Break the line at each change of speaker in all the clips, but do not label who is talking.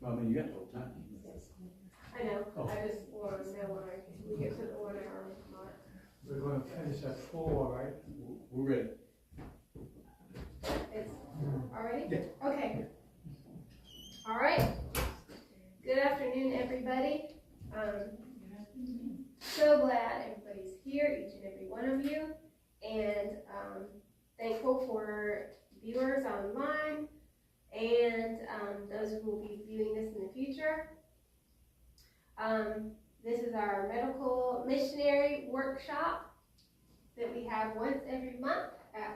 I mean, you got the whole time.
I know.
Oh.
I just want to know when we get to the 1 hour mark.
We're going to finish at 4, right?
We're ready.
It's already?
Yeah.
Okay. All right. Good afternoon, everybody. So glad everybody's here, each and every one of you, and thankful for viewers online and those who will be viewing this in the future. This is our medical missionary workshop that we have once every month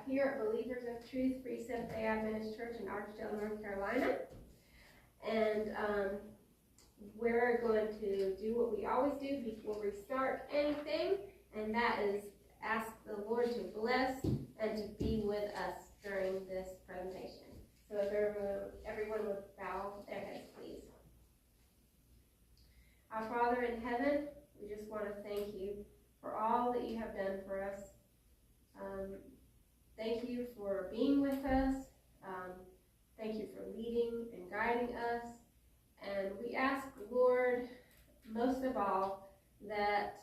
here at Believers of Truth Free Seventh-day Adventist Church in Archdale, North Carolina. And we're going to do what we always do before we start anything, and that is ask the Lord to bless and to be with us during this presentation. So if everyone would bow their heads, please. Our Father in heaven, we just want to thank you for all that you have done for us. Thank you for being with us. Thank you for leading and guiding us. And we ask, Lord, most of all, that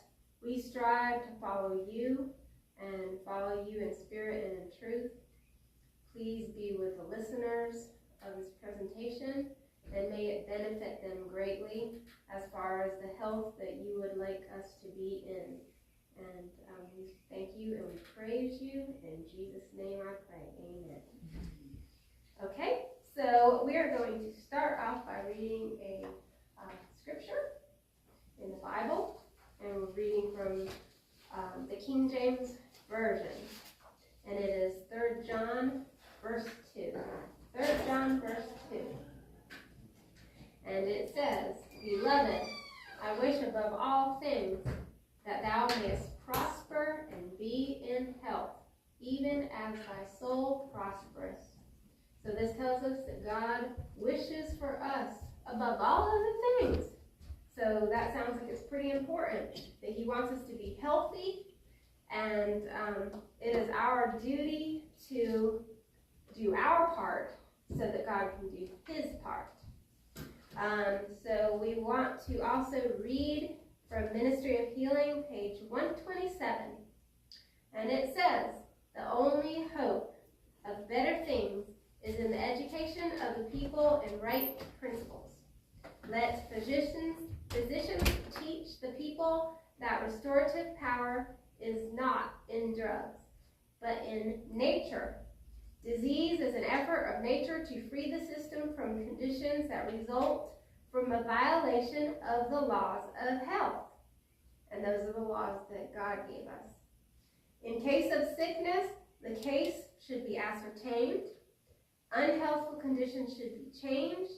we strive to follow you and follow you in spirit and in truth. Please be with the listeners of this presentation, and may it benefit them greatly as far as the health that you would like us to be in. And we thank you and we praise you. In Jesus' name I pray. Amen. Okay, so we are going to start off by reading a scripture in the Bible. And we're reading from the King James Version. And it is 3 John verse 2. 3 John verse 2. And it says, Beloved, I wish above all things that thou mayest prosper and be in health, even as thy soul prospereth. So this tells us that God wishes for us above all other things. So that sounds like it's pretty important, that he wants us to be healthy, and it is our duty to do our part so that God can do his part. So we want to also read from Ministry of Healing, page 127. And it says, the only hope of better things is in the education of the people in right principles. Let physicians teach the people that restorative power is not in drugs, but in nature. Disease is an effort of nature to free the system from conditions that result from a violation of the laws of health. And those are the laws that God gave us. In case of sickness, the case should be ascertained, unhealthful conditions should be changed,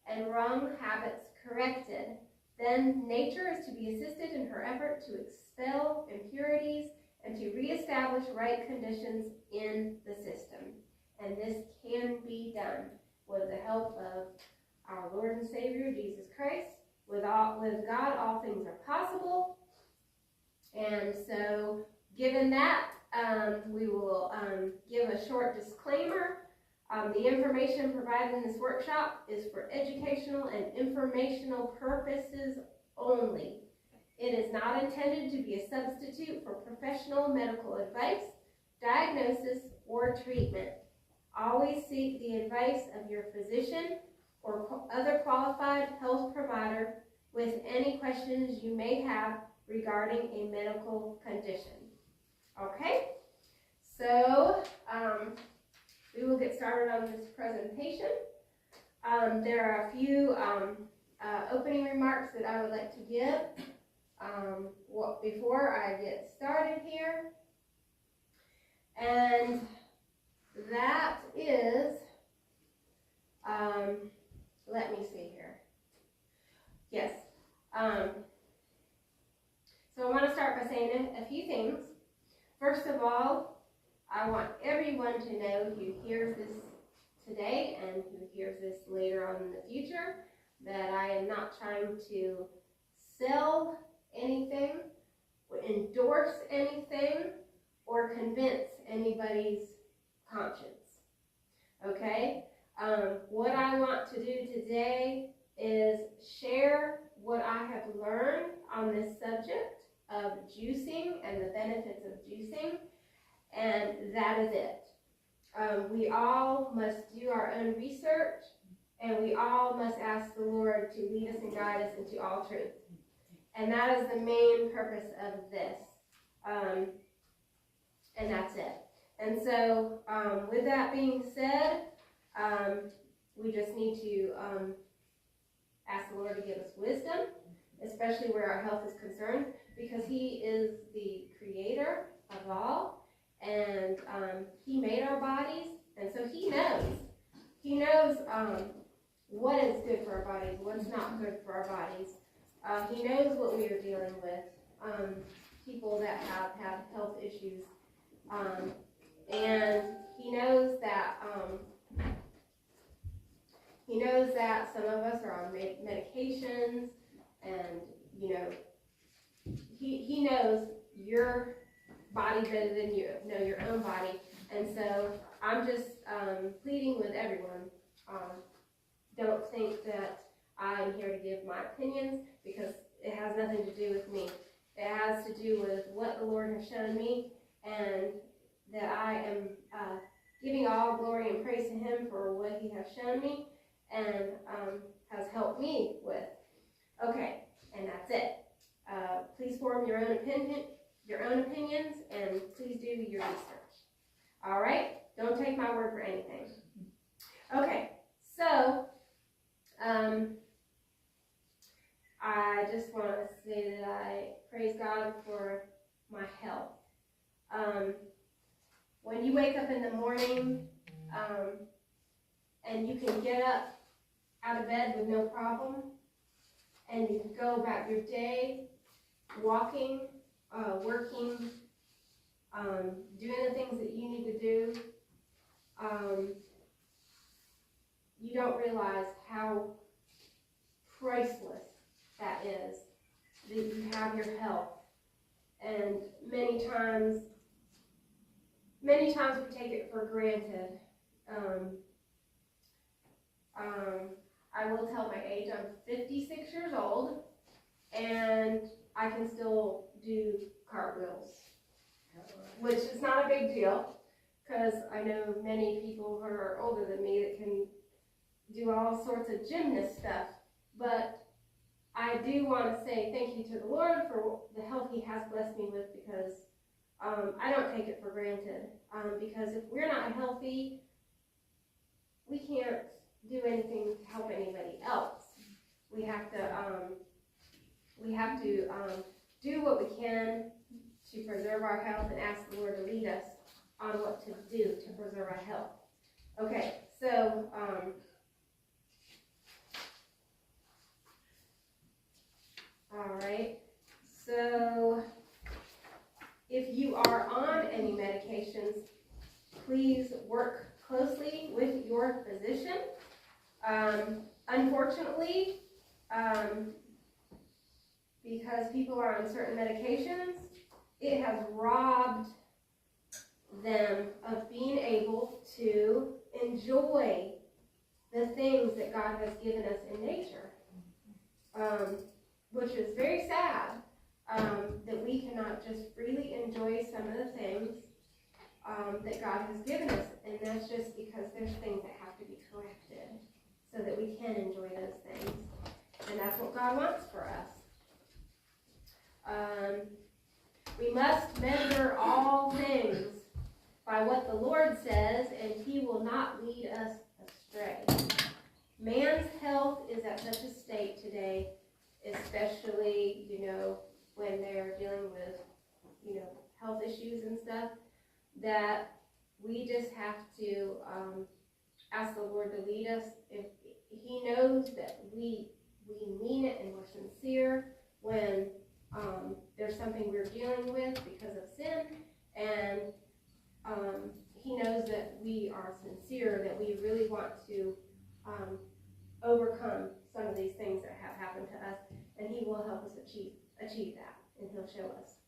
and wrong habits corrected. Then nature is to be assisted in her effort to expel impurities and to reestablish right conditions in the system. And this can be done with the help of our Lord and Savior, Jesus Christ. With God, all things are possible. And so, given that, we will give a short disclaimer. The information provided in this workshop is for educational and informational purposes only. It is not intended to be a substitute for professional medical advice, diagnosis, or treatment. Always seek the advice of your physician or other qualified health provider with any questions you may have regarding a medical condition. Okay, so we will get started on this presentation. There are a few opening remarks that I would like to give before I get started here. And that is, let me see here. Yes. So I want to start by saying a few things. First of all, I want everyone to know who hears this today and who hears this later on in the future that I am not trying to sell anything, endorse anything, or convince anybody's conscience. Okay? What I want to do today is share what I have learned on this subject of juicing and the benefits of juicing, and that is it. We all must do our own research, and we all must ask the Lord to lead us and guide us into all truth. And that is the main purpose of this. And that's it. And so, with that being said, we just need to ask the Lord to give us wisdom, especially where our health is concerned, because He is the creator of all, and He made our bodies, and so He knows. He knows what is good for our bodies, what's not good for our bodies. He knows what we are dealing with, people that have health issues, and He knows that some of us are on medications, and He knows your body better than you know your own body. And so I'm just pleading with everyone. Don't think that I'm here to give my opinions, because it has nothing to do with me. It has to do with what the Lord has shown me, and that I am giving all glory and praise to Him for what He has shown me and has helped me with. Okay, and that's it. Please form your own opinions, and please do your research. All right? Don't take my word for anything. Okay, so I just want to say that I praise God for my health. When you wake up in the morning and you can get up out of bed with no problem, and you can go about your day walking, working, doing the things that you need to do, you don't realize how priceless that is, that you have your health. And many times we take it for granted. I will tell my age. I'm 56 years old, and I can still do cartwheels, which is not a big deal, because I know many people who are older than me that can do all sorts of gymnast stuff. But I do want to say thank you to the Lord for the health He has blessed me with, because I don't take it for granted. Because if we're not healthy, we can't do anything to help anybody else. We have to do what we can to preserve our health, and ask the Lord to lead us on what to do to preserve our health. Okay, so all right. So if you are on any medications, please work closely with your physician. Unfortunately, because people are on certain medications, it has robbed them of being able to enjoy the things that God has given us in nature, which is very sad, that we cannot just freely enjoy some of the things that God has given us, and that's just because there's things that have to be corrected so that we can enjoy those things, and that's what God wants for us. We must measure all things by what the Lord says, and He will not lead us astray. Man's health is at such a state today, especially, when they're dealing with, health issues and stuff, that we just have to ask the Lord to lead us. If He knows that we mean it and we're sincere when there's something we're dealing with because of sin, and He knows that we are sincere, that we really want to overcome some of these things that have happened to us, and He will help us achieve that, and He'll show us.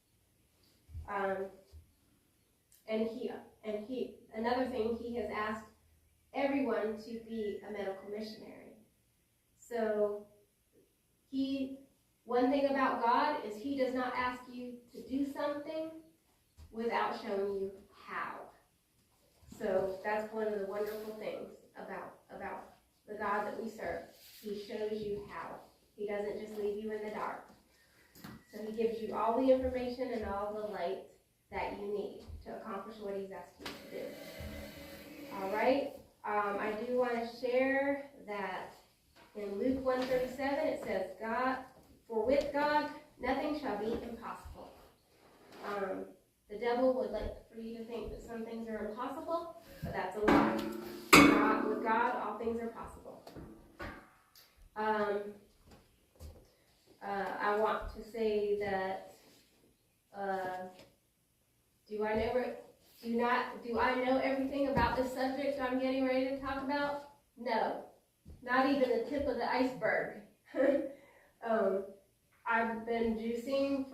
Another thing, He has asked everyone to be a medical missionary. So one thing about God is he does not ask you to do something without showing you how. So that's one of the wonderful things about the God that we serve. He shows you how. He doesn't just leave you in the dark. So he gives you all the information and all the light that you need to accomplish what he's asked you to do. All right. I do want to share that in Luke 1:37 it says, "For with God nothing shall be impossible." The devil would like for you to think that some things are impossible, but that's a lie. With God, all things are possible. I want to say that do I know everything about the subject I'm getting ready to talk about? No, not even the tip of the iceberg. I've been juicing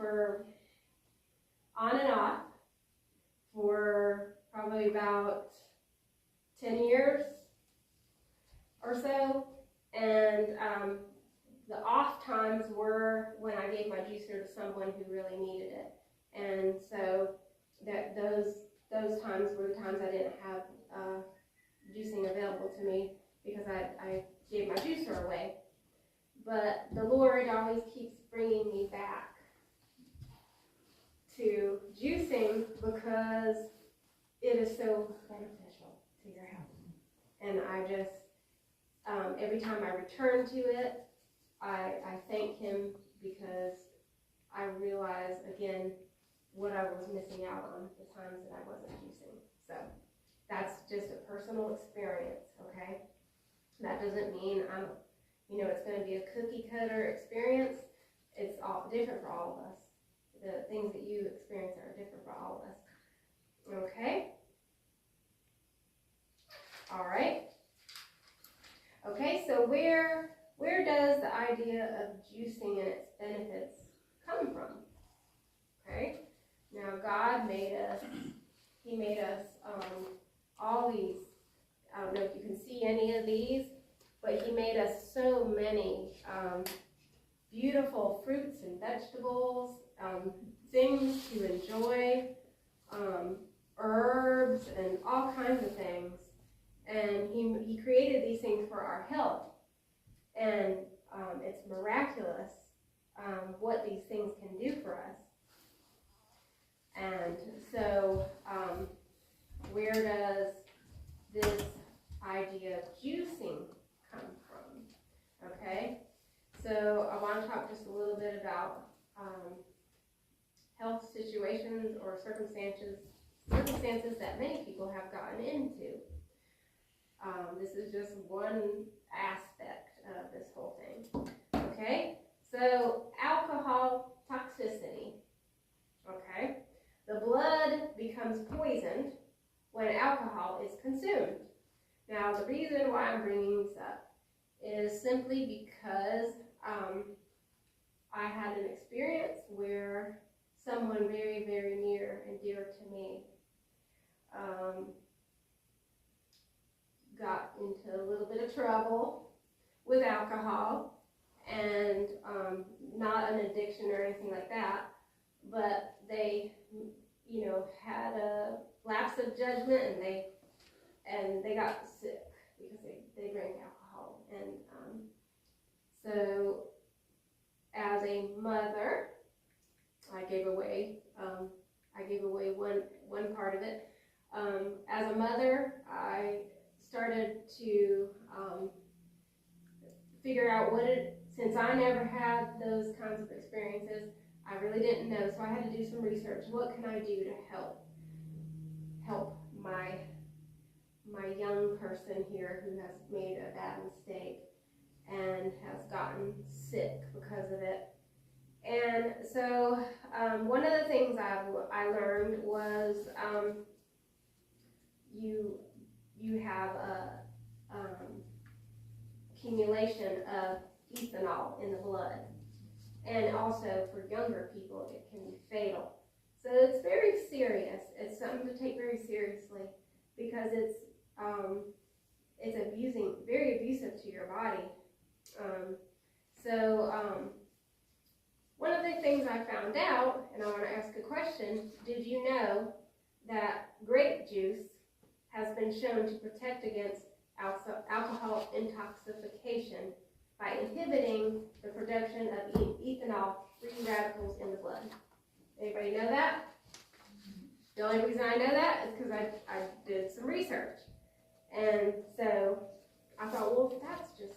on and off for probably about 10 years or so, and the off times were when I gave my juicer to someone who really needed it, and so that those times were the times I didn't have juicing available to me because I gave my juicer away. But the Lord always keeps bringing me back to juicing because it is so beneficial to your health. And I just, every time I return to it, I thank him because I realize, again, what I was missing out on the times that I wasn't juicing. So that's just a personal experience, okay? That doesn't mean it's going to be a cookie cutter experience. It's all different for all of us. The things that you experience are different for all of us. Okay? All right. Okay, so where does the idea of juicing and its benefits come from? Okay? Now God made us, he made us all these, I don't know if you can see any of these, but he made us so many beautiful fruits and vegetables, things to enjoy, herbs and all kinds of things. And he created these things for our health. And it's miraculous what these things can do for us. And so where does this idea of juicing come from? Okay, so I want to talk just a little bit about health situations or circumstances that many people have gotten into. This is just one aspect of this whole thing. Okay, so alcohol toxicity. Okay, the blood becomes poisoned when alcohol is consumed. Now, the reason why I'm bringing this up is simply because I had an experience where someone very, very near and dear to me got into a little bit of trouble with alcohol, and not an addiction or anything like that, but they, had a lapse of judgment, and they got sick because they drank alcohol. And so as a mother, I gave away one part of it. As a mother, I started to figure out since I never had those kinds of experiences, I really didn't know, so I had to do some research. What can I do to help my young person here who has made a bad mistake and has gotten sick because of it? And so one of the things I learned was you have a accumulation of ethanol in the blood, and also for younger people it can be fatal. So it's very serious. It's something to take very seriously because it's very abusive to your body. One of the things I found out, and I want to ask a question, did you know that grape juice has been shown to protect against alcohol intoxication by inhibiting the production of ethanol-free radicals in the blood? Anybody know that? The only reason I know that is because I did some research. And so I thought, well, that's just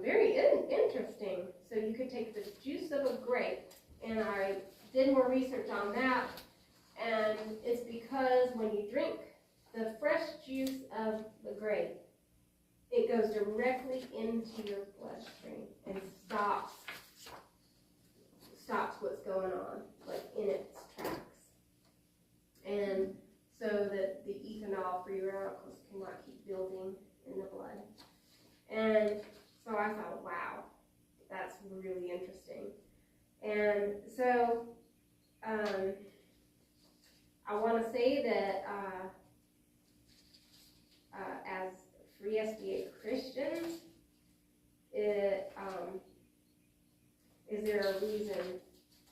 very interesting. So you could take the juice of a grape, and I did more research on that, and it's because when you drink the fresh juice of the grape, it goes directly into your bloodstream and stops what's going on, like in its tracks. And so that the ethanol-free radicals cannot keep building in the blood. And so I thought, wow, that's really interesting. And so I want to say that as Free SBA Christians, is there a reason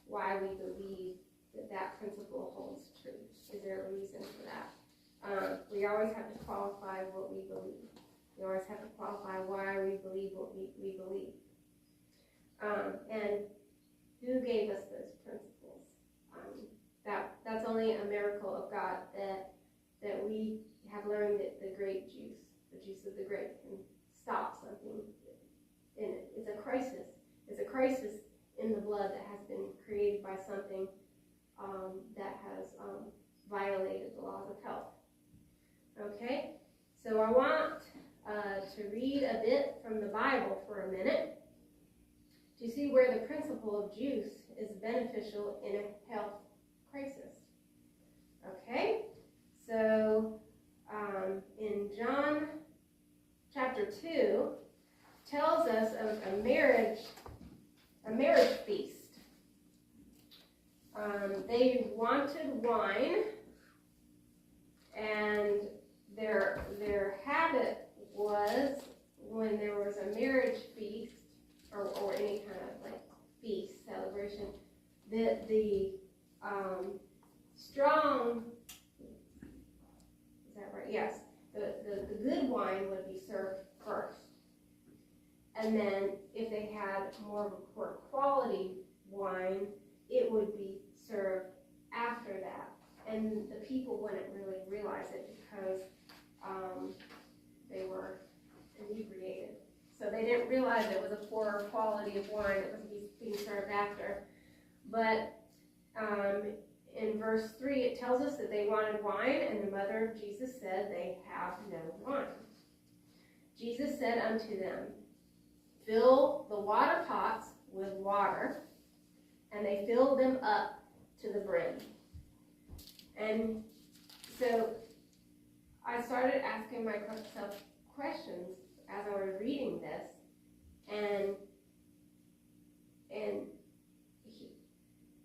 why we believe that principle holds true? Is there a reason for that? We always have to qualify what we believe. We always have to qualify why we believe what we believe. And who gave us those principles? That's only a miracle of God that we have learned that the grape juice, the juice of the grape, can stop something in it. It's a crisis. It's a crisis in the blood that has been created by something that has violated the laws of health. Okay, so I want to read a bit from the Bible for a minute to see where the principle of juice is beneficial in a health crisis. Okay, so in John chapter 2 tells us of a marriage feast. They wanted wine, and their habit was when there was a marriage feast or any kind of like feast celebration, that the strong, is that right? Yes, the good wine would be served first, and then if they had more of a poor quality wine, it would be served after that. And the people wouldn't really realize it because they were inebriated. So they didn't realize it was a poorer quality of wine that was being served after. But in verse 3, it tells us that they wanted wine, and the mother of Jesus said, "They have no wine." Jesus said unto them, "Fill the water pots with water," and they filled them up to the brim. And so I started asking myself questions as I was reading this, and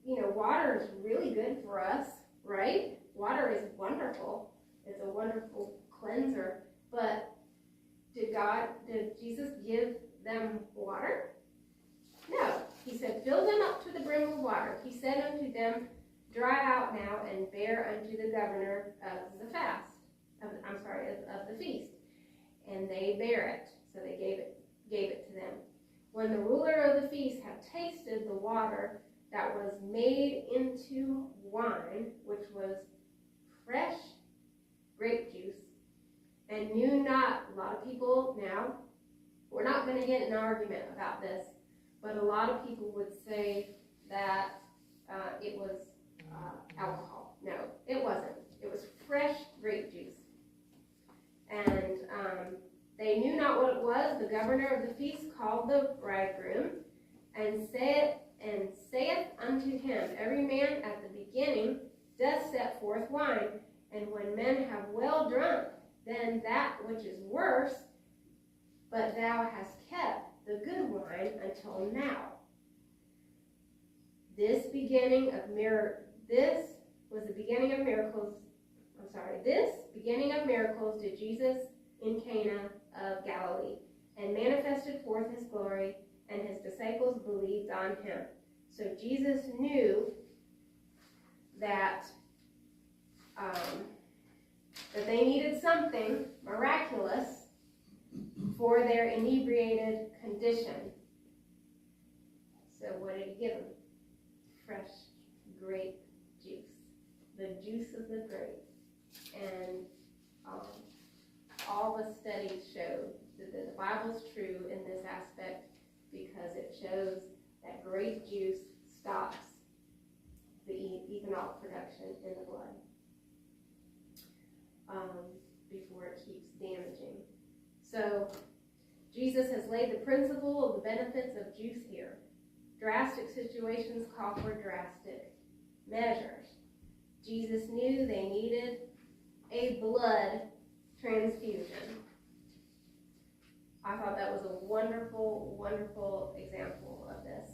you know, water is really good for us, right? Water is wonderful. It's a wonderful cleanser. But did Jesus give them water? No. He said, "Fill them up to the brim with water." He said unto them, "Dry out now and bear unto the governor of the of the feast." And they bear it. So they gave it to them. When the ruler of the feast had tasted the water that was made into wine, which was fresh grape juice, and knew not, a lot of people now, we're not going to get in an argument about this, but a lot of people would say that it was alcohol. No, it wasn't. It was fresh grape juice. And they knew not what it was. The governor of the feast called the bridegroom and saith unto him, "Every man at the beginning doth set forth wine, and when men have well drunk, then that which is worse, but thou hast kept the good wine until now." This was the beginning of miracles did Jesus in Cana of Galilee, and on him. So Jesus knew that that they needed something miraculous for their inebriated condition. So what did he give them? Fresh grape juice. The juice of the grape. And all the studies show that the Bible's true in this aspect because it shows that grape juice stops the ethanol production in the blood before it keeps damaging. So Jesus has laid the principle of the benefits of juice here. Drastic situations call for drastic measures. Jesus knew they needed a blood transfusion. I thought that was a wonderful, wonderful example of this.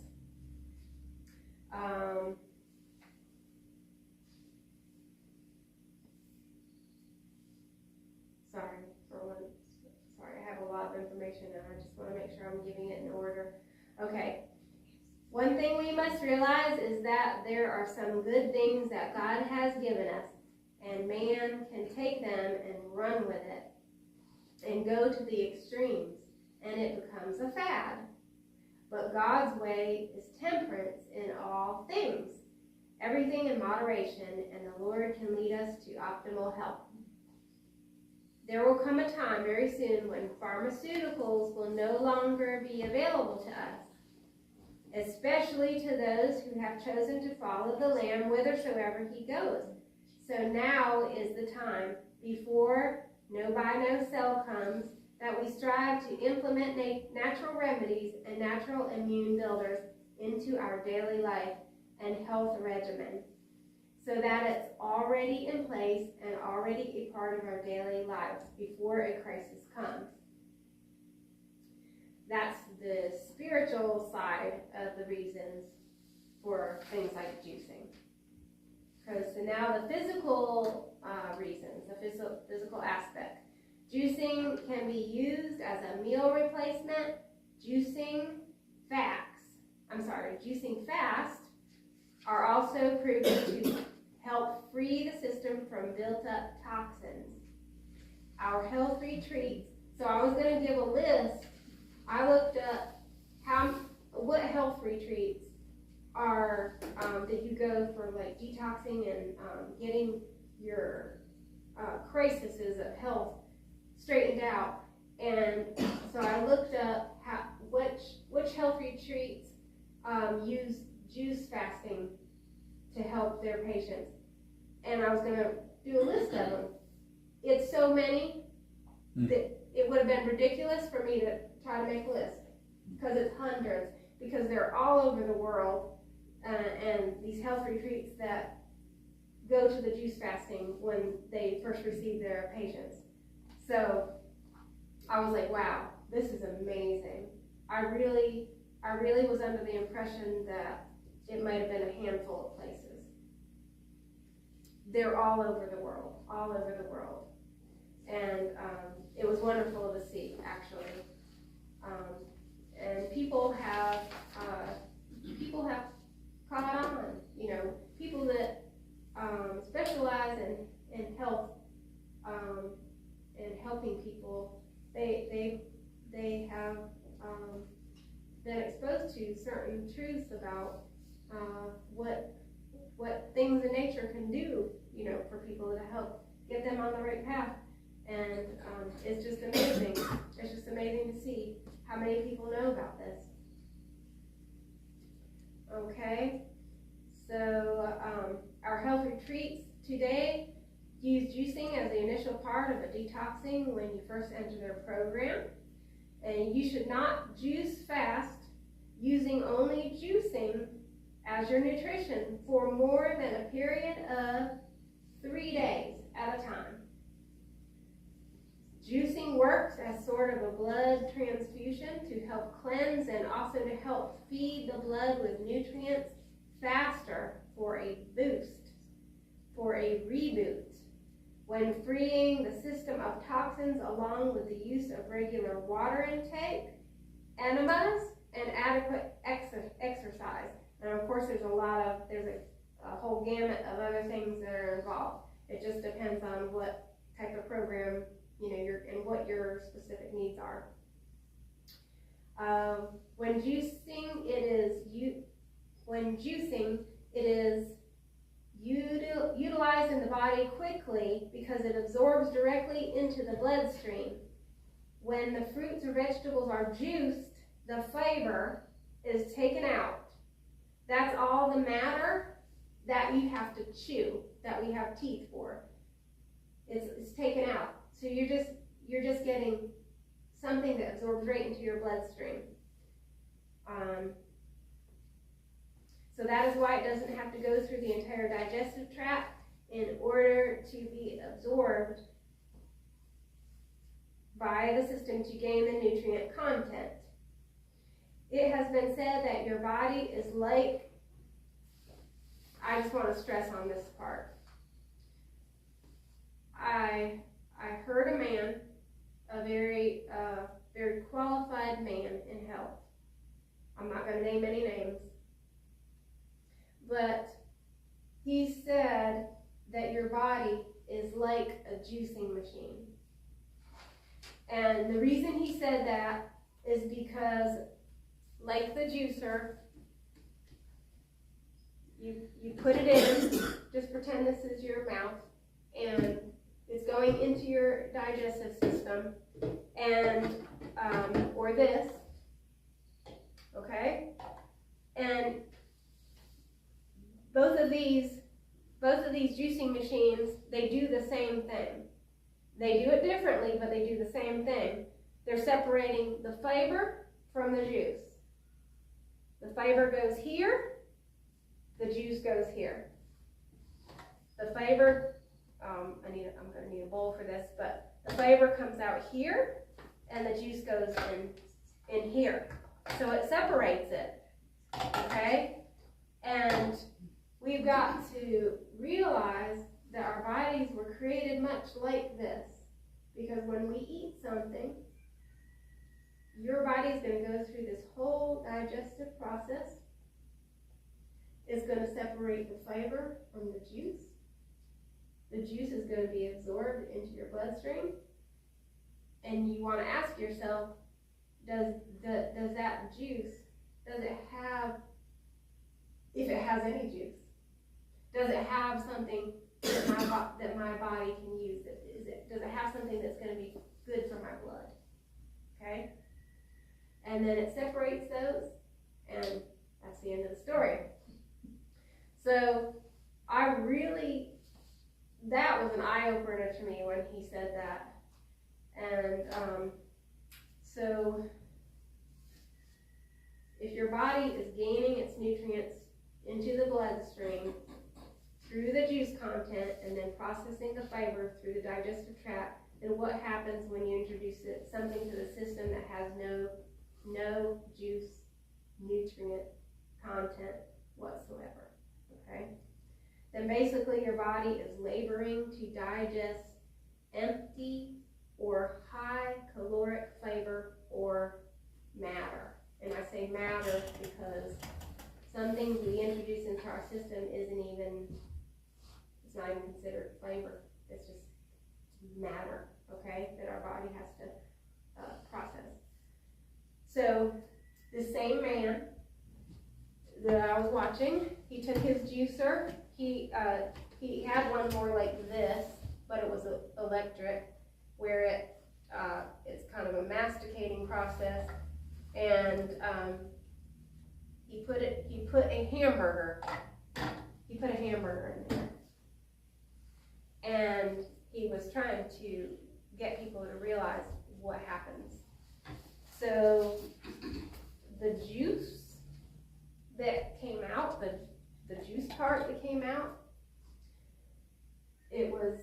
Sorry, I have a lot of information and I just want to make sure I'm giving it in order. Okay. One thing we must realize is that there are some good things that God has given us, and man can take them and run with it and go to the extremes, and it becomes a fad. But God's way is temperance in all things, everything in moderation, and the Lord can lead us to optimal health. There will come a time very soon when pharmaceuticals will no longer be available to us, especially to those who have chosen to follow the Lamb whithersoever he goes. So now is the time, before no cell comes, that we strive to implement natural remedies and natural immune builders into our daily life and health regimen, so that it's already in place and already a part of our daily lives before a crisis comes. That's the spiritual side of the reasons for things like juicing. Because so now the physical reasons, the physical aspect. Juicing can be used as a meal replacement. Juicing fast are also proven to help free the system from built-up toxins. Our health retreats. So I was going to give a list. I looked up what health retreats are that you go for, like detoxing and getting your crises of health straightened out. And so I looked up which health retreats use juice fasting to help their patients. And I was going to do a list of them. It's so many that it would have been ridiculous for me to try to make a list, because it's hundreds, because they're all over the world, and these health retreats that go to the juice fasting when they first receive their patients. So I was like, wow, this is amazing. I really was under the impression that it might have been a handful of places. They're all over the world. And it was wonderful to see, actually. And people have caught on. People that specialize in health and helping people. They have been exposed to certain truths about what things in nature can do, for people to help get them on the right path. And it's just amazing. It's just amazing to see how many people know about this. Okay, so our health retreats today use juicing as the initial part of a detoxing when you first enter their program. And you should not juice fast using only juicing as your nutrition for more than a period of 3 days at a time. Juicing works as sort of a blood transfusion to help cleanse and also to help feed the blood with nutrients faster for a boost, for a reboot, when freeing the system of toxins along with the use of regular water intake, enemas, and adequate exercise. And of course, there's a whole gamut of other things that are involved. It just depends on what type of program, and what your specific needs are. When juicing, it is utilized in the body quickly because it absorbs directly into the bloodstream. When the fruits or vegetables are juiced, the flavor is taken out. That's all the matter that you have to chew, that we have teeth for. It's taken out. So you're just getting something that absorbs right into your bloodstream. So that is why it doesn't have to go through the entire digestive tract in order to be absorbed by the system to gain the nutrient content. It has been said that your body is like, I just want to stress on this part. I heard a man, a very qualified man in health. I'm not going to name any names. But he said that your body is like a juicing machine. And the reason he said that is because, like the juicer, you put it in, just pretend this is your mouth, and it's going into your digestive system, and or this, okay? And both of these juicing machines, they do the same thing. They do it differently, but they do the same thing. They're separating the flavor from the juice. The flavor goes here, the juice goes here. The flavor, I'm going to need a bowl for this, but the flavor comes out here, and the juice goes in here. So it separates it, okay? And we've got to realize that our bodies were created much like this, because when we eat something, your body is going to go through this whole digestive process. It's going to separate the flavor from the juice. The juice is going to be absorbed into your bloodstream, and you want to ask yourself, does that juice, does it have, if it has any juice, does it have something that my body can use? Does it have something that's going to be good for my blood? Okay? And then it separates those, and that's the end of the story. So that was an eye-opener to me when he said that. And so if your body is gaining its nutrients into the bloodstream through the juice content and then processing the fiber through the digestive tract, then what happens when you introduce something to the system that has no juice nutrient content whatsoever? Okay? Then basically your body is laboring to digest empty or high caloric flavor or matter. And I say matter because some things we introduce into our system it's not even considered flavor. It's just matter, okay, that our body has to process. So the same man that I was watching, he took his juicer. He had one more like this, but it was electric, where it's kind of a masticating process, and he put a hamburger in there, and he was trying to get people to realize what happens. So the juice that came out, the juice part that came out, it was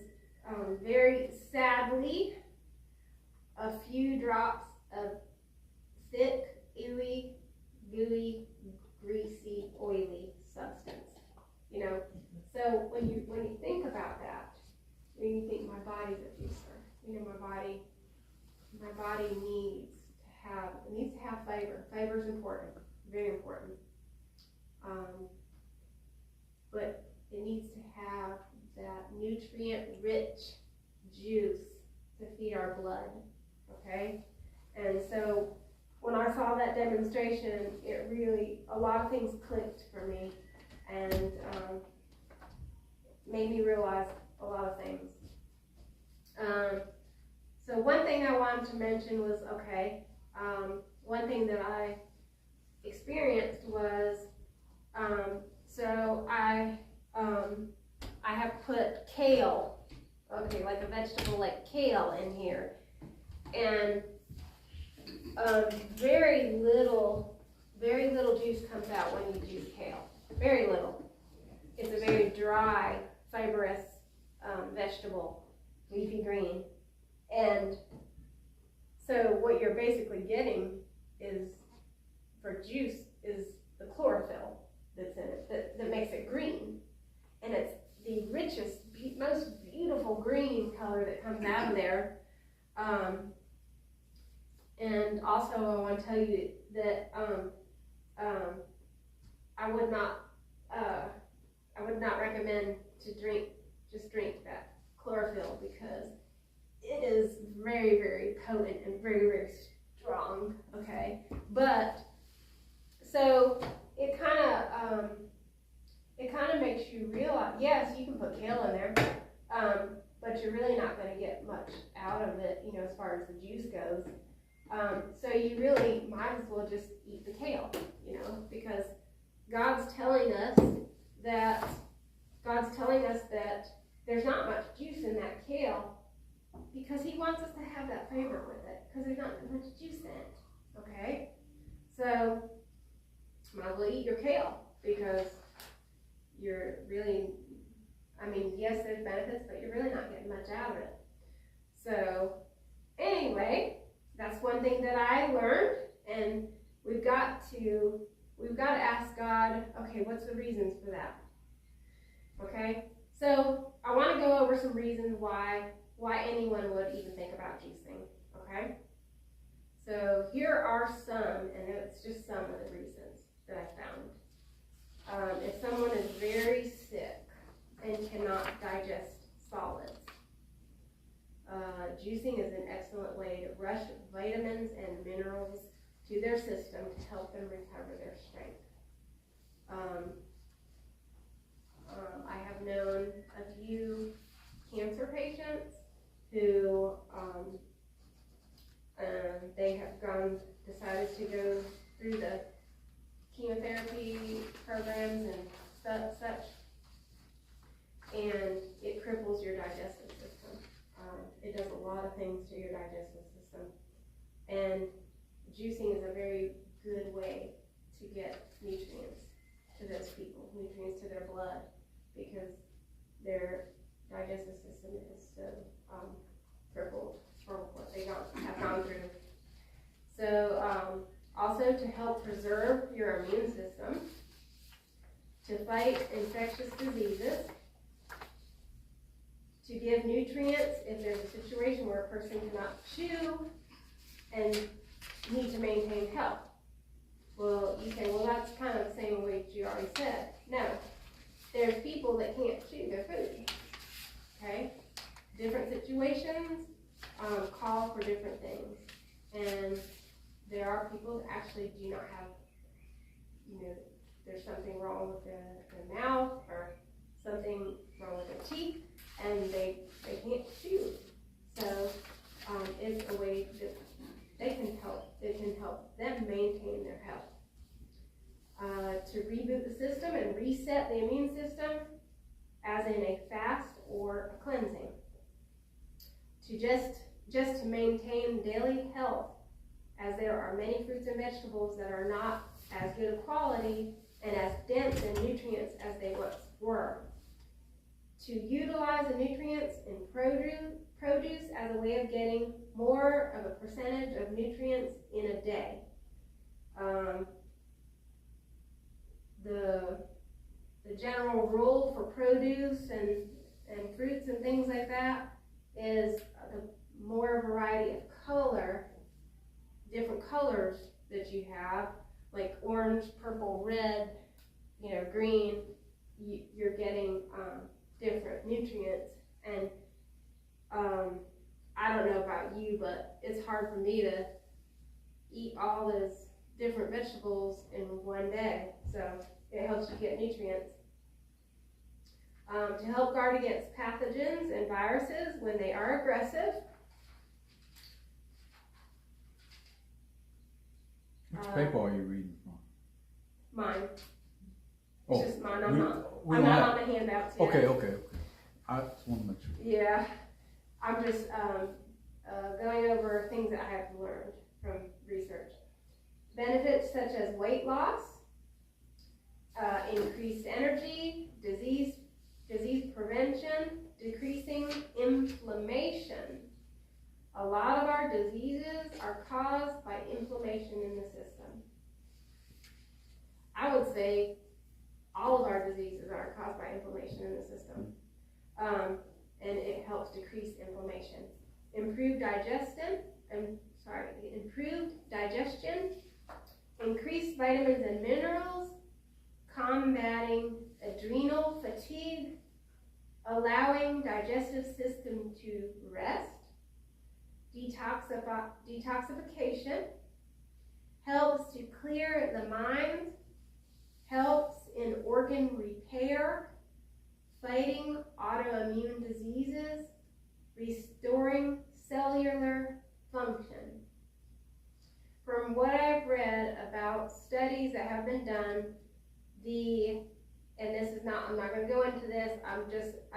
very sadly a few drops of thick, ooey, gooey, greasy, oily substance. So when you think about that, when you think my body's a juicer, my body needs to have flavor. Flavor fiber is important, very important. But it needs to have that nutrient-rich juice to feed our blood, okay? And so when I saw that demonstration, it really, a lot of things clicked for me and made me realize a lot of things. So one thing I wanted to mention was, okay, one thing that I experienced was, so I have put kale, okay, like a vegetable like kale in here, and very little juice comes out when you juice kale, very little. It's a very dry, fibrous vegetable, leafy green, and so what you're basically getting is, for juice, is the chlorophyll that's in it, that makes it green. And it's the richest, most beautiful green color that comes out of there. And also I want to tell you that I would not recommend to just drink that chlorophyll, because it is very, very potent and very, very strong, okay? But, so it kind of makes you realize, yes, you can put kale in there, but you're really not going to get much out of it, you know, as far as the juice goes. So you really might as well just eat the kale, you know, because God's telling us that there's not much juice in that kale, because he wants us to have that flavor with it, because there's not much juice in it, okay? So, might as well eat your kale, because you're really, I mean, yes, there's benefits, but you're really not getting much out of it. So, anyway, that's one thing that I learned, and we've got to ask God, okay, what's the reasons for that? Okay? So, I want to go over some reasons why anyone would even think about juicing, okay? So here are some, and it's just some of the reasons that I found. If someone is very sick and cannot digest solids, juicing is an excellent way to rush vitamins and minerals to their system to help them recover their strength. I have known a few cancer patients who they have decided to go through the chemotherapy programs and such, and it cripples your digestive system. It does a lot of things to your digestive system, and juicing is a very good way to get nutrients to those people, nutrients to their blood, because their digestive system is so crippled from what they have gone through. So also to help preserve your immune system, to fight infectious diseases, to give nutrients if there's a situation where a person cannot chew and need to maintain health. Well, you say, well, that's kind of the same way you already said. No, there's people that can't chew their food, okay? Different situations call for different things, and there are people that actually do not have, you know, there's something wrong with their mouth or something wrong with their teeth, and they can't chew. So it's a way that they can help them maintain their health. To reboot the system and reset the immune system, as in a fast or a cleansing. To just to maintain daily health, as there are many fruits and vegetables that are not as good a quality and as dense in nutrients as they once were. To utilize the nutrients in produce as a way of getting more of a percentage of nutrients in a day. The general rule for produce and fruits and things like that is the more variety of color, different colors that you have, like orange, purple, red, green, you're getting different nutrients. And I don't know about you, but it's hard for me to eat all those different vegetables in one day. So it helps you get nutrients. To help guard against pathogens and viruses when they are aggressive.
Which paper are you reading from?
Mine.
Oh,
It's just mine.
we
I'm
don't
not
have-
on the handouts yet.
Okay. I just want to make sure.
Yeah. I'm just going over things that I have learned from research. Benefits such as weight loss, increased energy, disease prevention, decreasing inflammation. A lot of our diseases are caused by inflammation in the system. I would say all of our diseases are caused by inflammation in the system. And it helps decrease inflammation. Improved digestion, increased vitamins and minerals, combating adrenal fatigue, allowing digestive system to rest, detoxification, helps to clear the mind, helps in organ repair, fighting autoimmune diseases, restoring cellular function. From what I've read about studies that have been done, and this is not, I'm not going to go into this, I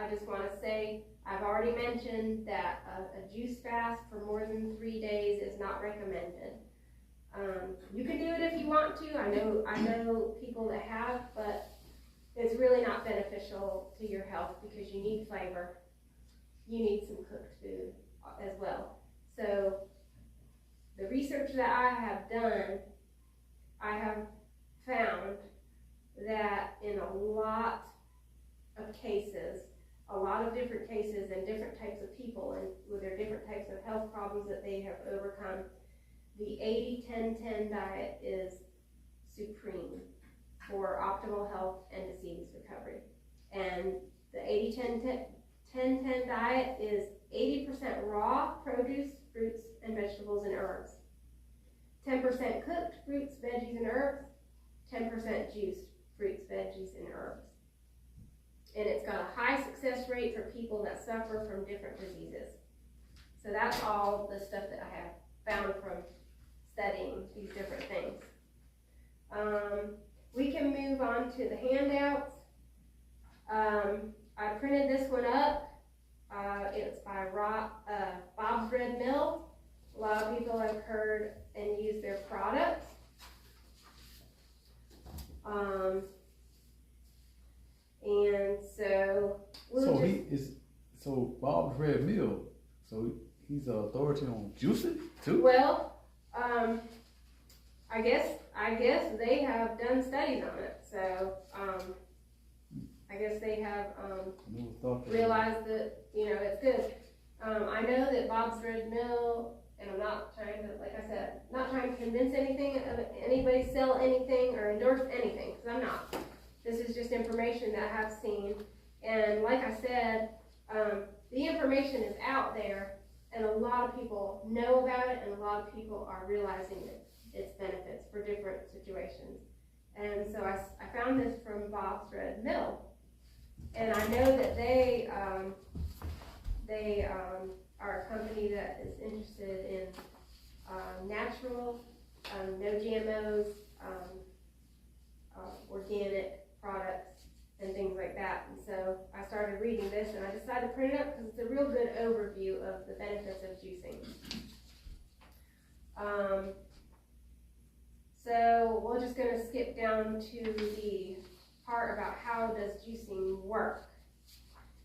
just want to say, I've already mentioned that a juice fast for more than 3 days is not recommended. You can do it if you want to. I know people that have, but it's really not beneficial to your health because you need flavor. You need some cooked food as well. So the research that I have done, I have found that in a lot of cases, a lot of different cases and different types of people and with their different types of health problems that they have overcome, the 80-10-10 diet is supreme for optimal health and disease recovery. And the 80-10-10 diet is 80% raw produce, fruits, and vegetables and herbs. 10% cooked fruits, veggies, and herbs. 10% juiced fruits, veggies, and herbs. And it's got a high success rate for people that suffer from different diseases. So that's all the stuff that I have found from studying these different things. We can move on to the handouts. I printed this one up. It's by Bob's Red Mill. A lot of people have heard and used their products. And so
so Bob's Red Mill. So he's an authority on juicing too.
Well, I guess they have done studies on it. So I guess they have realized that it's good. I know that Bob's Red Mill, and I'm not trying to, like I said, not trying to convince anybody sell anything or endorse anything, because I'm not. This is just information that I have seen, and like I said, the information is out there, and a lot of people know about it, and a lot of people are realizing its benefits for different situations. And so I found this from Bob's Red Mill, and I know that they are a company that is interested in natural, no GMOs, organic products and things like that. And so I started reading this, and I decided to print it up because it's a real good overview of the benefits of juicing. So we're just going to skip down to the part about how does juicing work.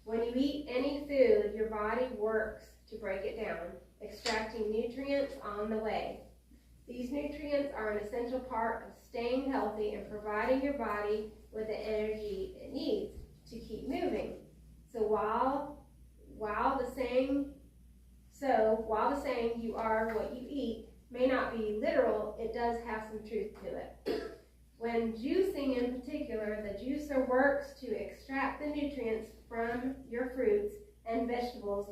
When you eat any food, your body works to break it down, extracting nutrients on the way. These nutrients are an essential part of staying healthy and providing your body with the energy it needs to keep moving. So while the saying you are what you eat may not be literal, it does have some truth to it. When juicing in particular, the juicer works to extract the nutrients from your fruits and vegetables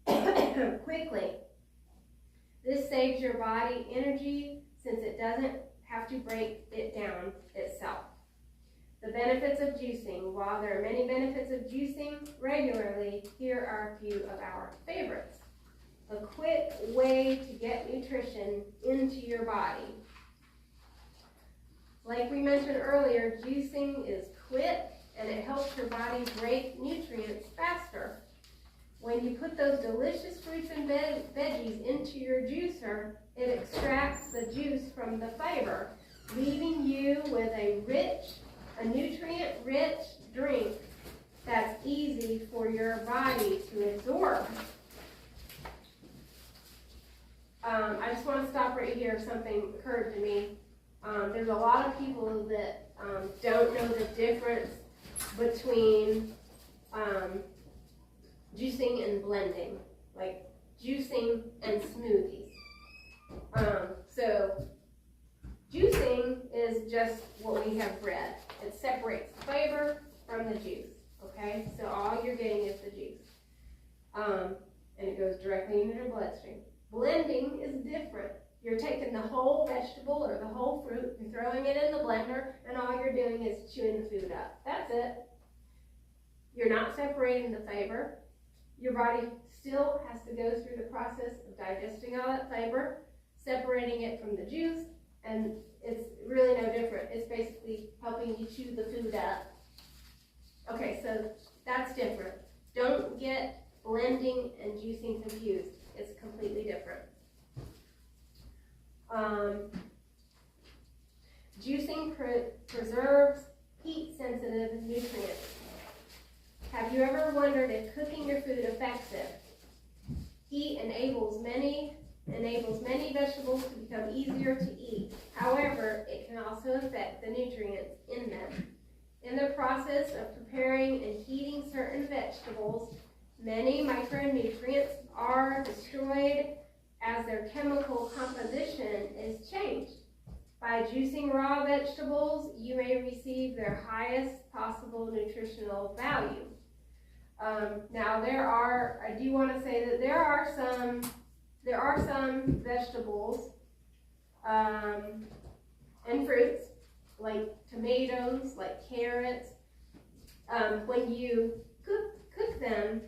quickly. This saves your body energy since it doesn't have to break it down itself. The benefits of juicing. While there are many benefits of juicing regularly, here are a few of our favorites. A quick way to get nutrition into your body. Like we mentioned earlier, juicing is quick and it helps your body break nutrients faster. When you put those delicious fruits and veggies into your juicer, it extracts the juice from the fiber, leaving you with a nutrient-rich drink that's easy for your body to absorb. I just want to stop right here. Something occurred to me. There's a lot of people that don't know the difference between juicing and blending, like juicing and smoothies. So juicing is just what we have read. It separates flavor from the juice, okay? So all you're getting is the juice. And it goes directly into your bloodstream. Blending is different. You're taking the whole vegetable or the whole fruit, you're throwing it in the blender, and all you're doing is chewing the food up. That's it. You're not separating the flavor. Your body still has to go through the process of digesting all that flavor, separating it from the juice, and it's really no different. It's basically helping you chew the food up. Okay, so that's different. Don't get blending and juicing confused. It's completely different. Juicing preserves heat-sensitive nutrients. Have you ever wondered if cooking your food affects it? Heat enables many vegetables to become easier to eat. However, it can also affect the nutrients in them. In the process of preparing and heating certain vegetables, many micronutrients are destroyed as their chemical composition is changed. By juicing raw vegetables, you may receive their highest possible nutritional value. Now I do want to say that there are some vegetables and fruits, like tomatoes, like carrots. When you cook them,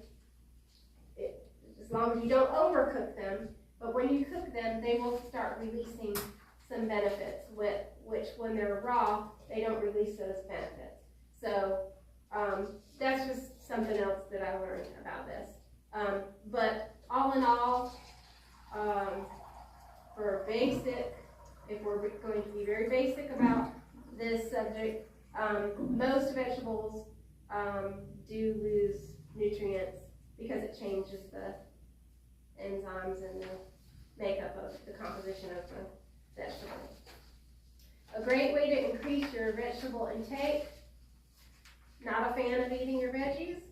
as long as you don't overcook them, but when you cook them, they will start releasing some benefits, which when they're raw, they don't release those benefits. So that's just something else that I learned about this. But all in all, for basic, if we're going to be very basic about this subject, most vegetables do lose nutrients because it changes the enzymes and the makeup of the composition of the vegetable. A great way to increase your vegetable intake. Not a fan of eating your veggies?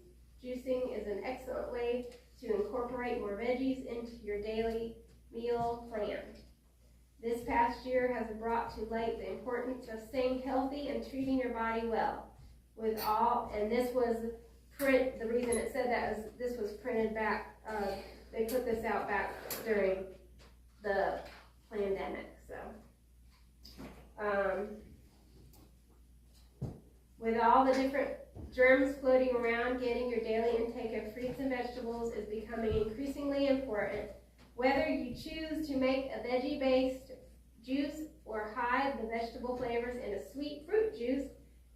Juicing is an excellent way to incorporate more veggies into your daily meal plan. This past year has brought to light the importance of staying healthy and treating your body well. This was the reason it said that is this was printed back, they put this out back during the pandemic, so. With all the different germs floating around, getting your daily intake of fruits and vegetables is becoming increasingly important. Whether you choose to make a veggie-based juice or hide the vegetable flavors in a sweet fruit juice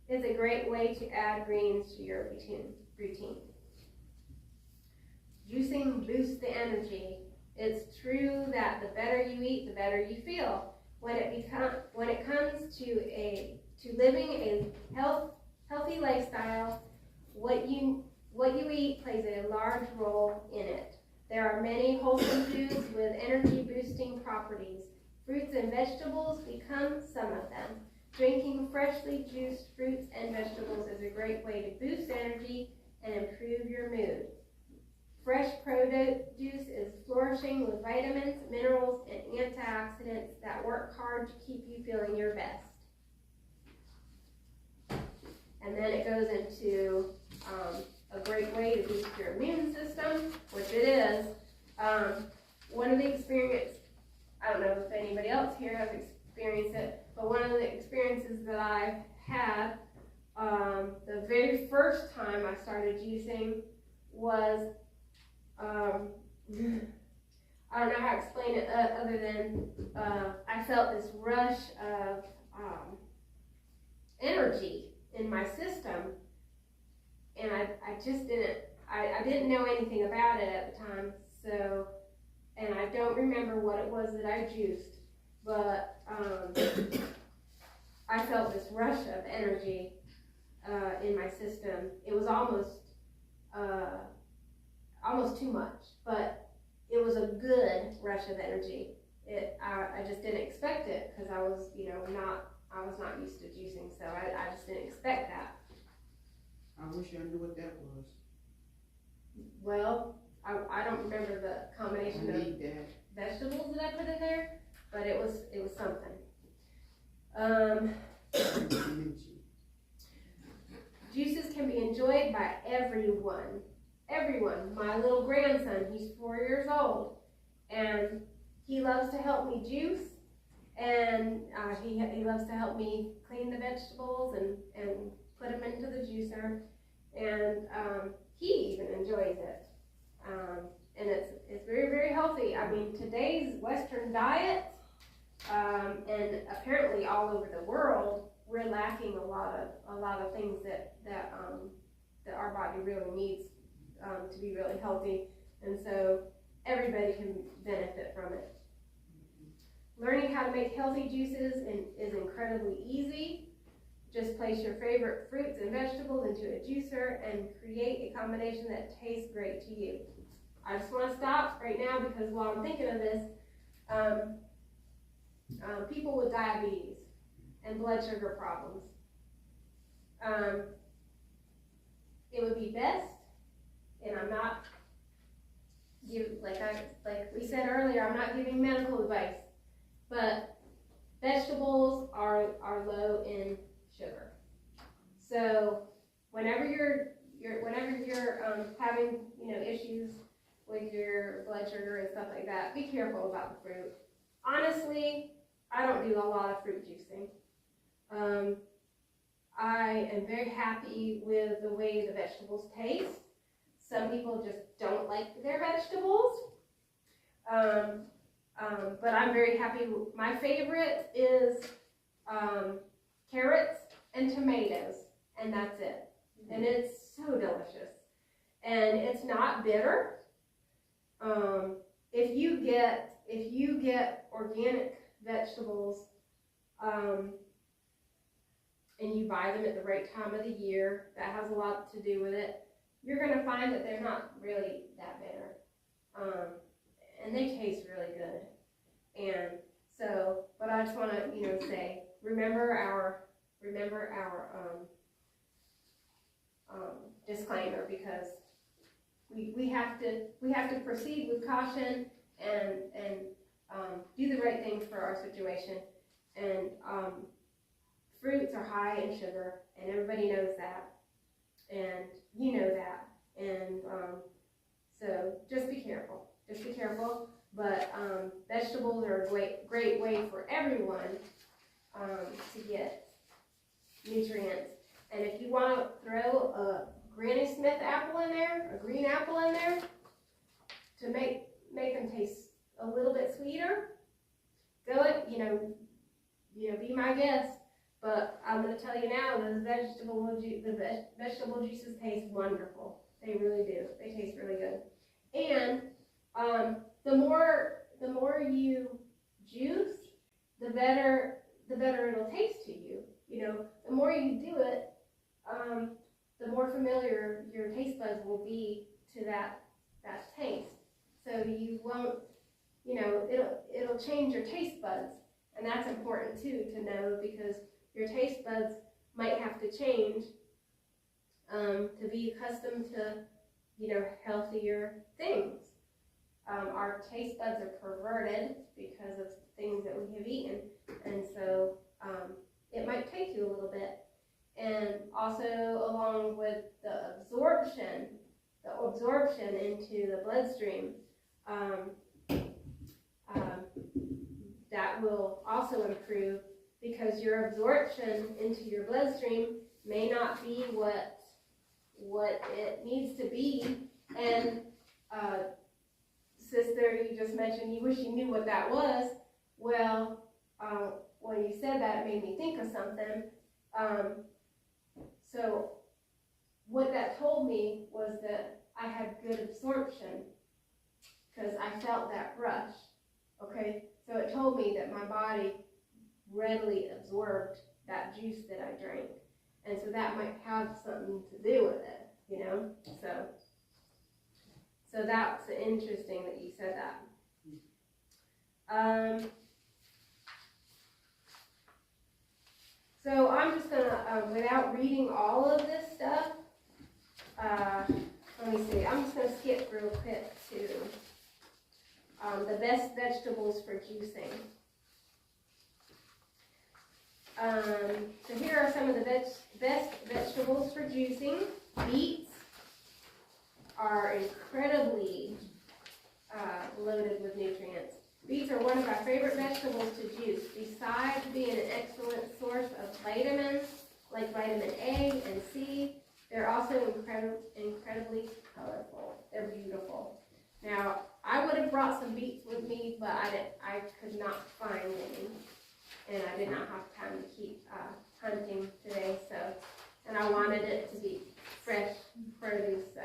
is a great way to add greens to your routine. Juicing boosts the energy. It's true that the better you eat, the better you feel. When it comes to living a healthy lifestyle, what you eat plays a large role in it. There are many wholesome foods with energy-boosting properties. Fruits and vegetables become some of them. Drinking freshly juiced fruits and vegetables is a great way to boost energy and improve your mood. Fresh produce is flourishing with vitamins, minerals, and antioxidants that work hard to keep you feeling your best. And then it goes into a great way to boost your immune system, which it is. One of the experiences, I don't know if anybody else here has experienced it, but one of the experiences that I've had, the very first time I started juicing was, I don't know how to explain it other than I felt this rush of energy in my system, and I just didn't know anything about it at the time, so, and I don't remember what it was that I juiced, but I felt this rush of energy in my system. It was almost too much, but it was a good rush of energy. I just didn't expect it because I was not used to juicing, so I just didn't expect that.
I wish I knew what that was.
Well, I don't remember the combination of vegetables that I put in there, but it was something. Juices can be enjoyed by everyone. Everyone. My little grandson, he's 4 years old, and he loves to help me juice, and he loves to help me clean the vegetables and put them into the juicer, and he even enjoys it. And it's very, very healthy. I mean, today's Western diet, and apparently all over the world, we're lacking a lot of things that our body really needs to be really healthy, and so everybody can benefit from it. Learning how to make healthy juices is incredibly easy. Just place your favorite fruits and vegetables into a juicer and create a combination that tastes great to you. I just want to stop right now because while I'm thinking of this, people with diabetes and blood sugar problems, it would be best, and I'm not like we said earlier, I'm not giving medical advice, but vegetables are low in sugar. So whenever you're having issues with your blood sugar and stuff like that, be careful about the fruit. Honestly, I don't do a lot of fruit juicing. I am very happy with the way the vegetables taste. Some people just don't like their vegetables. But I'm very happy. My favorite is carrots and tomatoes, and that's it. And it's so delicious. And it's not bitter. If you get organic vegetables, and you buy them at the right time of the year, that has a lot to do with it. You're going to find that they're not really that bitter, and they taste really good. And so, but I just want to say, remember our disclaimer, because we have to proceed with caution and do the right things for our situation. And fruits are high in sugar, and everybody knows that, and you know that, and so just be careful. But vegetables are a great way for everyone to get nutrients. And if you want to throw a Granny Smith apple in there, a green apple in there, to make them taste a little bit sweeter, go it, be my guest. But I'm going to tell you now, the vegetable juices taste wonderful. They really do. They taste really good. And the more you juice, the better it'll taste to you. The more you do it, the more familiar your taste buds will be to that taste. So you won't, it'll change your taste buds, and that's important too to know, because your taste buds might have to change to be accustomed to healthier things. Our taste buds are perverted because of things that we have eaten, and so it might take you a little bit. And also along with the absorption into the bloodstream, that will also improve, because your absorption into your bloodstream may not be what it needs to be. And sister, you just mentioned you wish you knew what that was. Well, when you said that, it made me think of something. So what that told me was that I had good absorption, because I felt that rush. Okay, so it told me that my body readily absorbed that juice that I drank, and so that might have something to do with it, So that's interesting that you said that. So I'm just gonna, without reading all of this stuff, let me see. I'm just gonna skip real quick to the best vegetables for juicing. So here are some of the best vegetables for juicing. Beets are incredibly loaded with nutrients. Beets are one of our favorite vegetables to juice. Besides being an excellent source of vitamins like vitamin A and C, they're also incredibly colorful. They're beautiful. Now, I would have brought some beets with me, but I could not find any, and I did not have time to keep hunting today. So, and I wanted it to be fresh produce. So.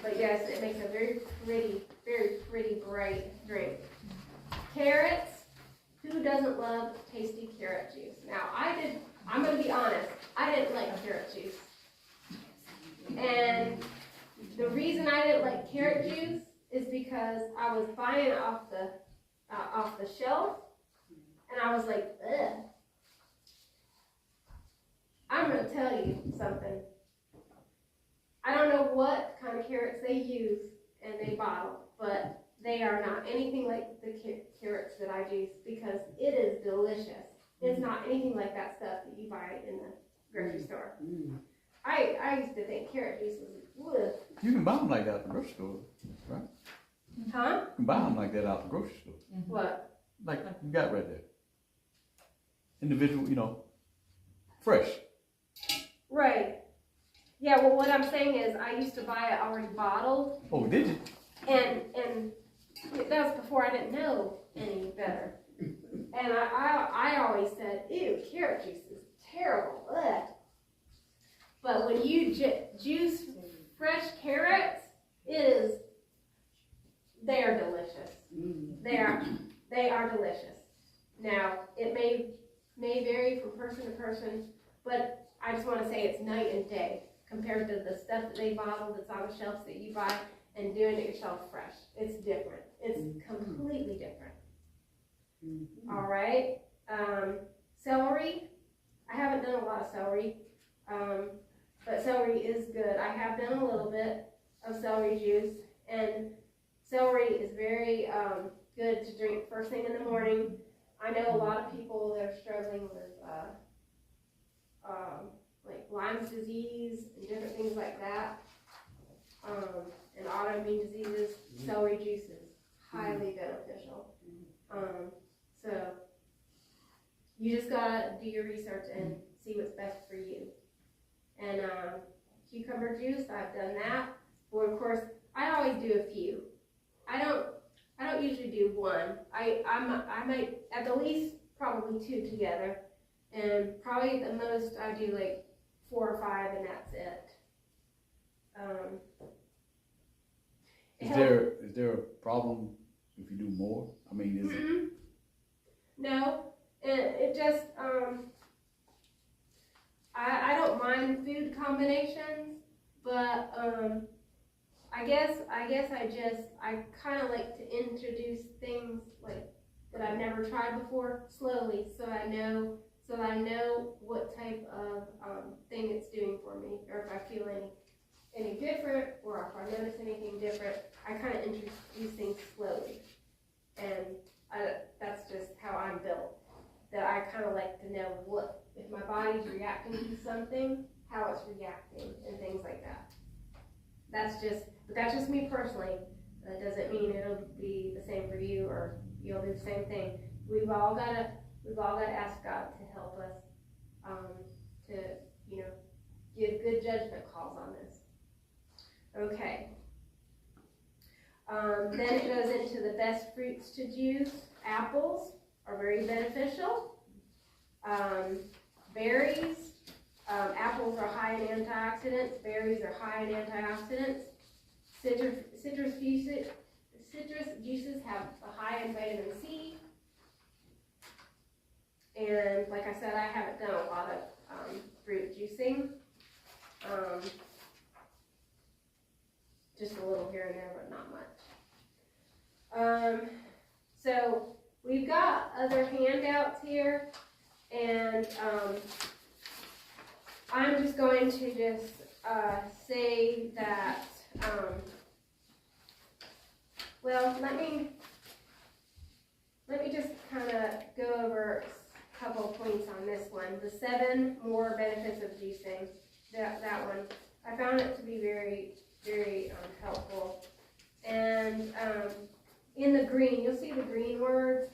But yes, it makes a very pretty bright drink. Carrots. Who doesn't love tasty carrot juice? Now, I'm going to be honest, I didn't like carrot juice. And the reason I didn't like carrot juice is because I was buying it off the shelf, and I was like, ugh. I'm going to tell you something. I don't know what kind of carrots they use and they bottle, but they are not anything like the carrots that I juice, because it is delicious. It's not anything like that stuff that you buy in the grocery store. I used to think carrot juice was ugh.
You can buy them like that at the grocery store, right?
Huh?
You can buy them like that out the grocery store.
What?
Like you got right there. Individual, fresh.
Right. Yeah, well, what I'm saying is I used to buy it already bottled.
Oh, did you?
And that was before I didn't know any better. And I always said, ew, carrot juice is terrible. Ugh. But when you juice fresh carrots, they are delicious. They are delicious. Now, it may vary from person to person, but I just want to say it's night and day compared to the stuff that they bottle that's on the shelves that you buy and doing it yourself fresh. It's different. It's completely different. All right. Celery. I haven't done a lot of celery, but celery is good. I have done a little bit of celery juice, and celery is very good to drink first thing in the morning. I know a lot of people that are struggling with like Lyme's disease and different things like that, and autoimmune diseases. Celery juice is highly beneficial. So you just gotta do your research and see what's best for you. And cucumber juice, I've done that. Well, of course, I always do a few. I don't usually do one. I might at the least probably two together, and probably at the most I do like 4 or 5, and that's it.
Is there a problem if you do more? I mean, is it?
No, it just I don't mind food combinations, but I guess I kind of like to introduce things like that I've never tried before slowly, so I know what type of thing it's doing for me, or if I feel any different, or if I notice anything different, I kind of introduce things slowly. And that's just how I'm built. That I kind of like to know what, if my body's reacting to something, how it's reacting, and things like that. That's just me personally. That doesn't mean it'll be the same for you, or you'll do the same thing. We've all got to ask God to help us, to, give good judgment calls on this. Okay. Then it goes into the best fruits to juice. Apples are very beneficial. Berries, apples are high in antioxidants. Berries are high in antioxidants. Citrus juices have a high in vitamin C. And like I said, I haven't done a lot of fruit juicing. Just a little here and there, but not much. So we've got other handouts here, and I'm just going to say that, well, let me just kind of go over a couple of points on this one. The 7 more benefits of juicing, that one, I found it to be very, very helpful. And in the green, you'll see the green words,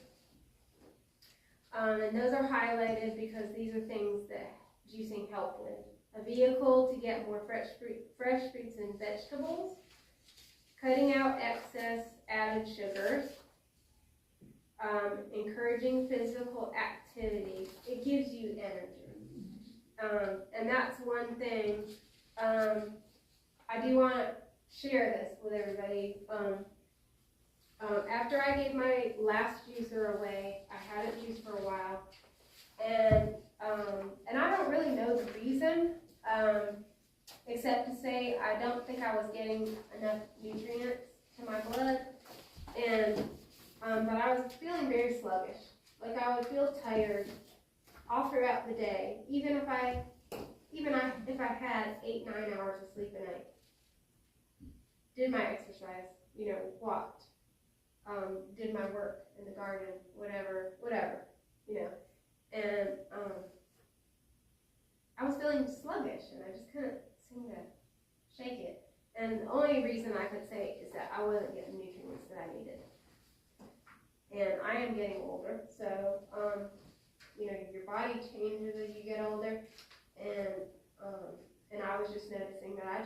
and those are highlighted because these are things that juicing help with. A vehicle to get more fresh fruits and vegetables, cutting out excess added sugars, encouraging physical activity. It gives you energy. And that's one thing. I do want to share this with everybody. After I gave my last juicer away, I had it juiced for a while, and I don't really know the reason, except to say I don't think I was getting enough nutrients to my blood, and but I was feeling very sluggish. Like I would feel tired all throughout the day, even if I had 8-9 hours of sleep a night. Did my exercise, walked, did my work in the garden, whatever, and I was feeling sluggish, and I just couldn't seem to shake it. And the only reason I could say is that I wasn't getting nutrients that I needed. And I am getting older, so your body changes as you get older, and I was just noticing that I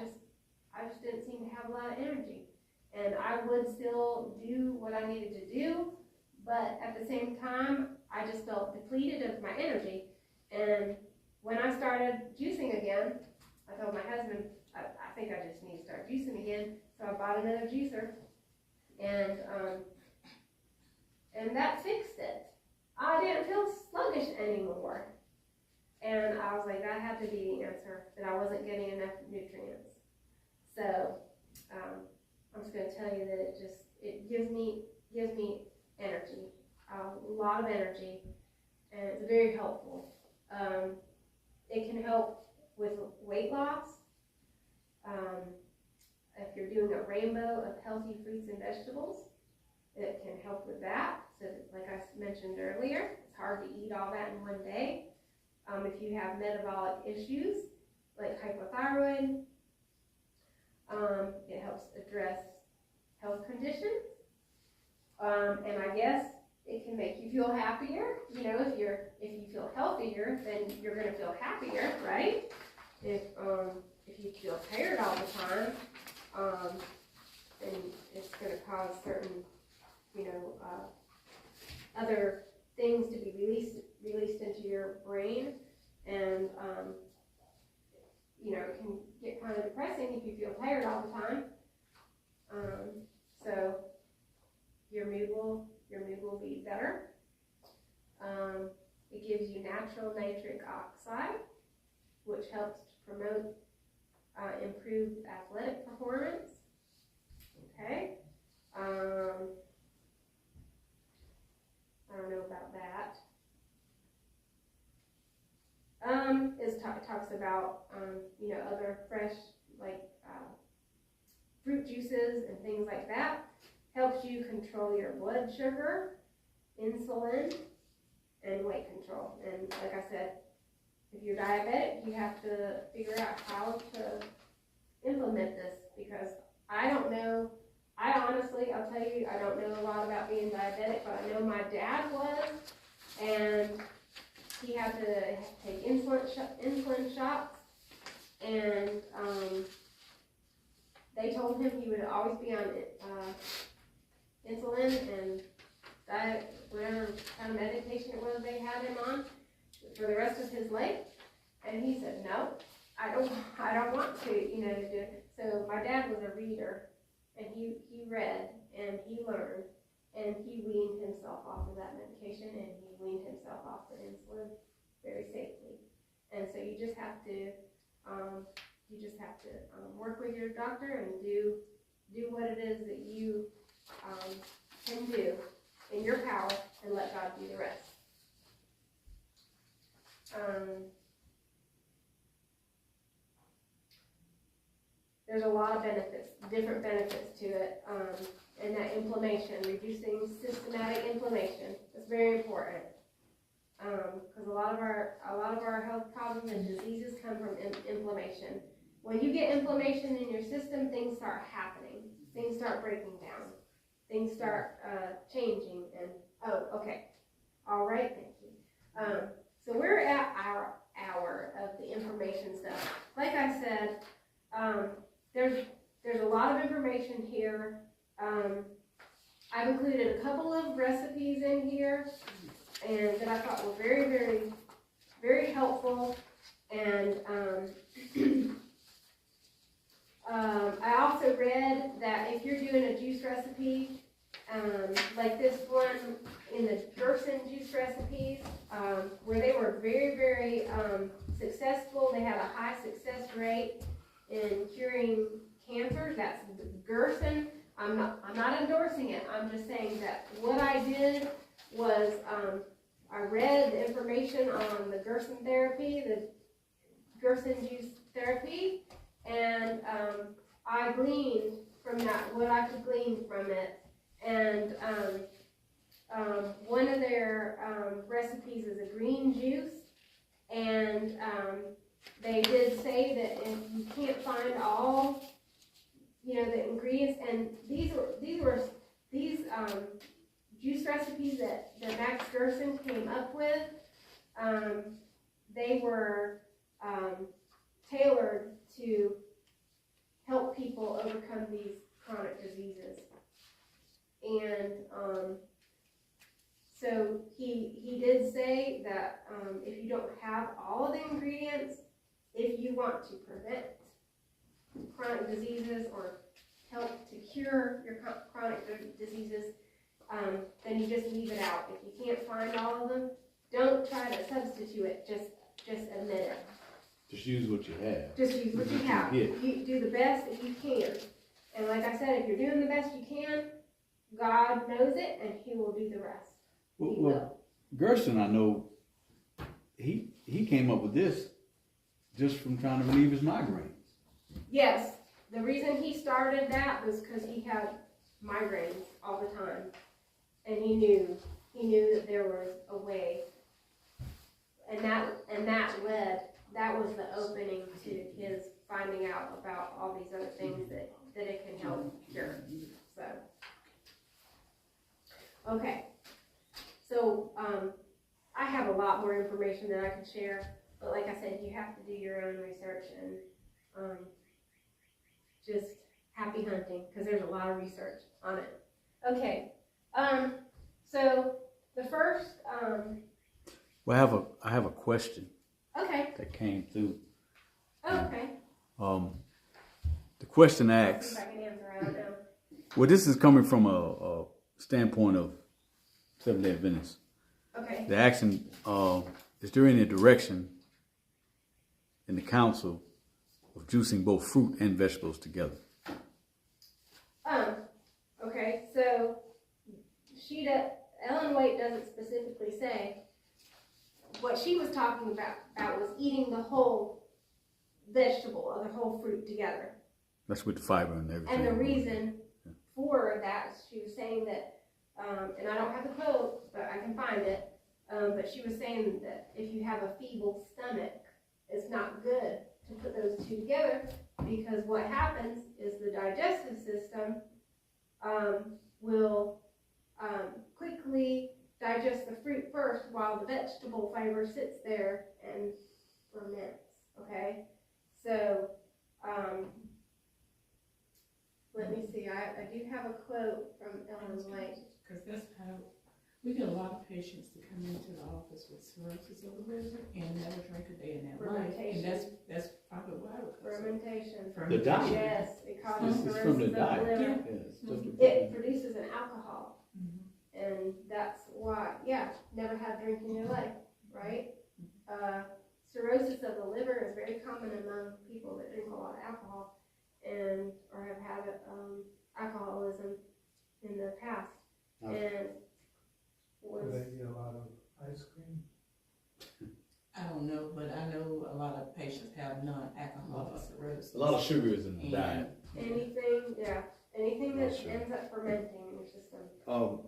just didn't seem to have a lot of energy. And I would still do what I needed to do, but at the same time, I just felt depleted of my energy. And when I started juicing again, I told my husband, I think I just need to start juicing again. So I bought another juicer, and that fixed it. I didn't feel sluggish anymore. And I was like, that had to be the answer, that I wasn't getting enough nutrients. So I'm just going to tell you that it gives me energy, a lot of energy, and it's very helpful. It can help with weight loss. If you're doing a rainbow of healthy fruits and vegetables, it can help with that. So like I mentioned earlier, it's hard to eat all that in one day. If you have metabolic issues like hypothyroid, it helps address health conditions. And I guess it can make you feel happier. If you feel healthier, then you're going to feel happier, right? If you feel tired all the time, then it's going to cause certain, other things to be released into your brain, and it can get kind of depressing if you feel tired all the time. So your mood will be better. It gives you natural nitric oxide, which helps to promote improved athletic performance. Okay. I don't know about that. It talks about other fresh like fruit juices and things like that. Helps you control your blood sugar, insulin, and weight control. And like I said, if you're diabetic, you have to figure out how to implement this, because I don't know. I honestly, I'll tell you, I don't know a lot about being diabetic, but I know my dad was, and he had to take insulin shots, and they told him he would always be on insulin and diet, whatever kind of medication it was they had him on for the rest of his life. And he said, no, I don't want to, to do it. So my dad was a reader, and he read and he learned, and he weaned himself off of that medication, and he weaned himself off the insulin very safely. And so you just have to work with your doctor and do what it is that you can do in your power, and let God do the rest. There's a lot of benefits, different benefits to it, and that inflammation, reducing systematic inflammation, is very important, because a lot of our health problems and diseases come from inflammation. When you get inflammation in your system, things start happening, things start breaking down, things start changing, and all right, thank you. So we're at our hour of the information stuff. Like I said, there's a lot of information here. I've included a couple of recipes in here, and that I thought were very, very, very helpful. And I also read that if you're doing a juice recipe, like this one in the Gerson juice recipes, where they were very, very successful. They had a high success rate in curing cancers. That's Gerson. I'm not endorsing it. I'm just saying that what I did was I read the information on the Gerson therapy, the Gerson juice therapy, and I gleaned from that what I could glean from it. And one of their recipes is a green juice, and they did say that if you can't find all, the ingredients, and these juice recipes that Max Gerson came up with, they were tailored to help people overcome these chronic diseases. And so he did say that if you don't have all of the ingredients, if you want to prevent chronic diseases or help to cure your chronic diseases, then you just leave it out. If you can't find all of them, don't try to substitute it. Just admit it.
Just use what you have.
Just use what you have. You do the best that you can. And like I said, if you're doing the best you can, God knows it, and He will do the rest.
Well, Gerson, I know, he came up with this just from trying to relieve his migraines.
Yes, the reason he started that was because he had migraines all the time, and he knew that there was a way, and that was the opening to his finding out about all these other things that it can help cure. So, okay. So, I have a lot more information that I can share, but like I said, you have to do your own research, and just happy hunting, because there's a lot of research on it. Okay, so the first...
Well, I have a question.
Okay.
That came through.
Oh, okay.
The question
I'll
asks...
see if I can answer. I don't know.
Well, this is coming from a standpoint of Seventh-day Adventists.
Okay.
The action is there any direction in the council of juicing both fruit and vegetables together?
Okay, so Ellen White doesn't specifically say. What she was talking about was eating the whole vegetable or the whole fruit together.
That's with the fiber and everything.
And the reason for that is she was saying that, and I don't have the quote, but I can find it, but she was saying that if you have a feeble stomach, it's not good to put those two together, because what happens is the digestive system will quickly digest the fruit first while the vegetable fiber sits there and ferments, okay? So, let me see, I do have a quote from Ellen White.
Because that's how, we get a lot of patients that come into the office with cirrhosis of the liver and never drink a day in their life. And that's probably why.
Fermentation.
The diet.
Yes, it causes
It's
cirrhosis
from the
of the
diet.
liver.
Yeah.
It produces an alcohol. And that's why, never have drink in your life, right? Cirrhosis of the liver is very common among people that drink a lot of alcohol and or have had alcoholism in the past. And
Do they eat a lot of ice cream?
I don't know, but I know a lot of patients have non-alcoholic cirrhosis.
A lot of sugar is in the diet.
anything that ends up fermenting in your system is not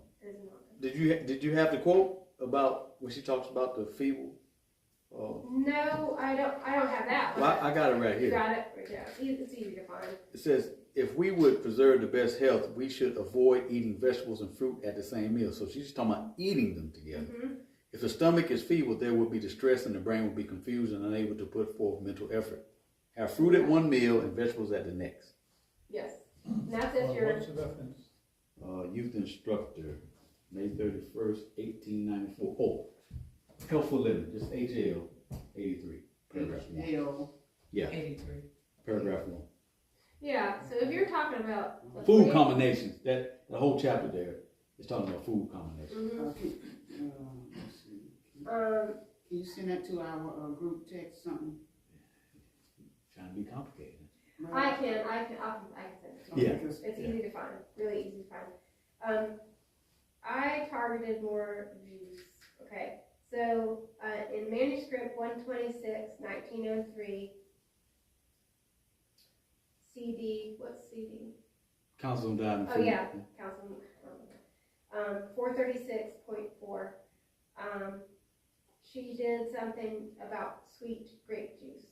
good.
Did you have the quote about when she talks about the feeble?
No, I don't have that one.
Well, I got it right
You
here.
got it? Yeah, it's easy to find.
It says, if we would preserve the best health, we should avoid eating vegetables and fruit at the same meal. So she's talking about eating them together.
Mm-hmm.
If the stomach is feeble, there will be distress and the brain will be confused and unable to put forth mental effort. Have fruit at one meal and vegetables at the next.
Yes. And that's if you're...
What's the reference?
Youth instructor, May 31st, 1894. Oh, Healthful Living, just HL 83, paragraph 1. Yeah,
83.
paragraph 1.
Yeah, so if you're talking about...
Food combinations, the whole chapter there is talking about food combinations.
Mm-hmm.
Let's see.
Um,
Can you send that to our group text something?
Trying to be complicated.
I can send it to you.
Yeah.
It's easy to find, really easy to find. I targeted more juice. Okay, so in manuscript 126, 1903, CD, what's CD?
Council on Diet and
Oh
Food.
yeah, Council. 436.4. She did something about sweet grape juice.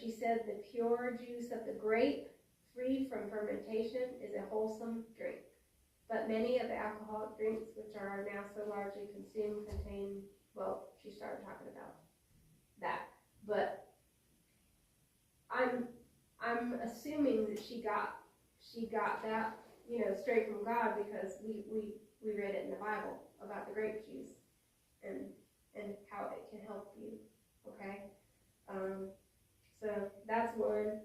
She said the pure juice of the grape, free from fermentation, is a wholesome drink. But many of the alcoholic drinks, which are now so largely consumed, contain, well, she started talking about that. But I'm assuming that she got that, straight from God, because we read it in the Bible about the grape juice and how it can help you. Okay? So that's one.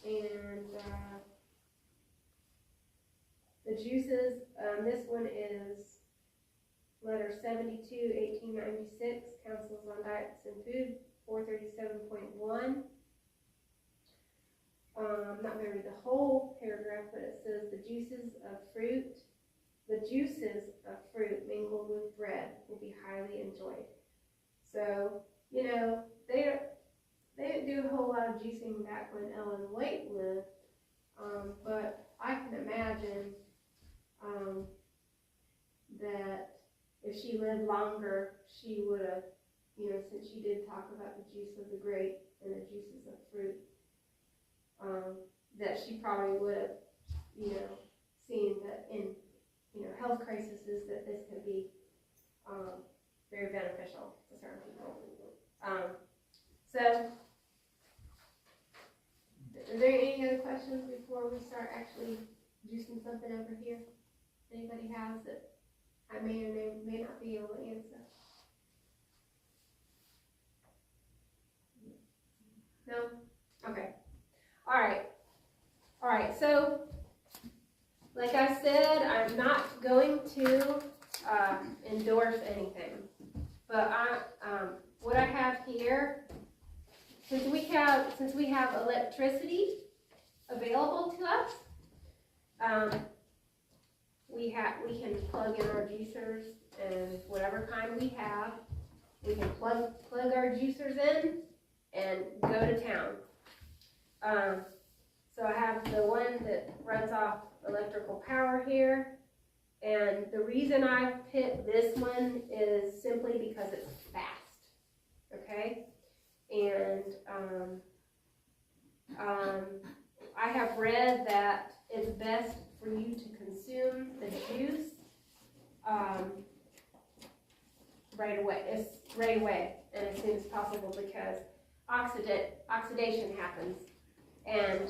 And the juices, this one is letter 72, 1896, Councils on Diets and Food, 437.1. I'm not going to read the whole paragraph, but it says the juices of fruit mingled with bread will be highly enjoyed. So, they didn't do a whole lot of juicing back when Ellen White lived, but I can imagine that if she lived longer, she would have, since she did talk about the juice of the grape and the juices of fruit, that she probably would have, seen that in, health crises that this could be very beneficial to certain people. So, are there any other questions before we start actually juicing something over here? Anybody has that I may or may not be able to answer? No? Okay. All right, so like I said, I'm not going to endorse anything, but what I have here, since we have electricity available to us, we can plug in our juicers and whatever kind we have we can plug our juicers in and go to town. So I have the one that runs off electrical power here, and the reason I picked this one is simply because it's fast, okay? And I have read that it's best for you to consume the juice right away, and as soon as possible, because oxidation happens, and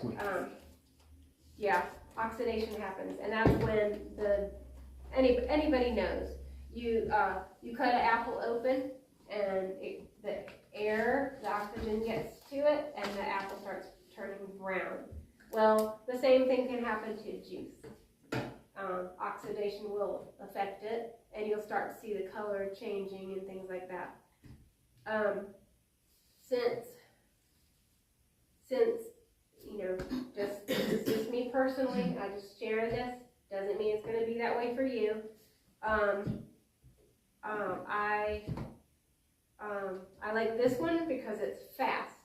oxidation happens, and that's when anybody knows. You cut an apple open, and the oxygen gets to it, and the apple starts turning brown. Well, the same thing can happen to juice. Oxidation will affect it, and you'll start to see the color changing and things like that. Since you know, this is just me personally, I just share this. Doesn't mean it's going to be that way for you. I like this one because it's fast,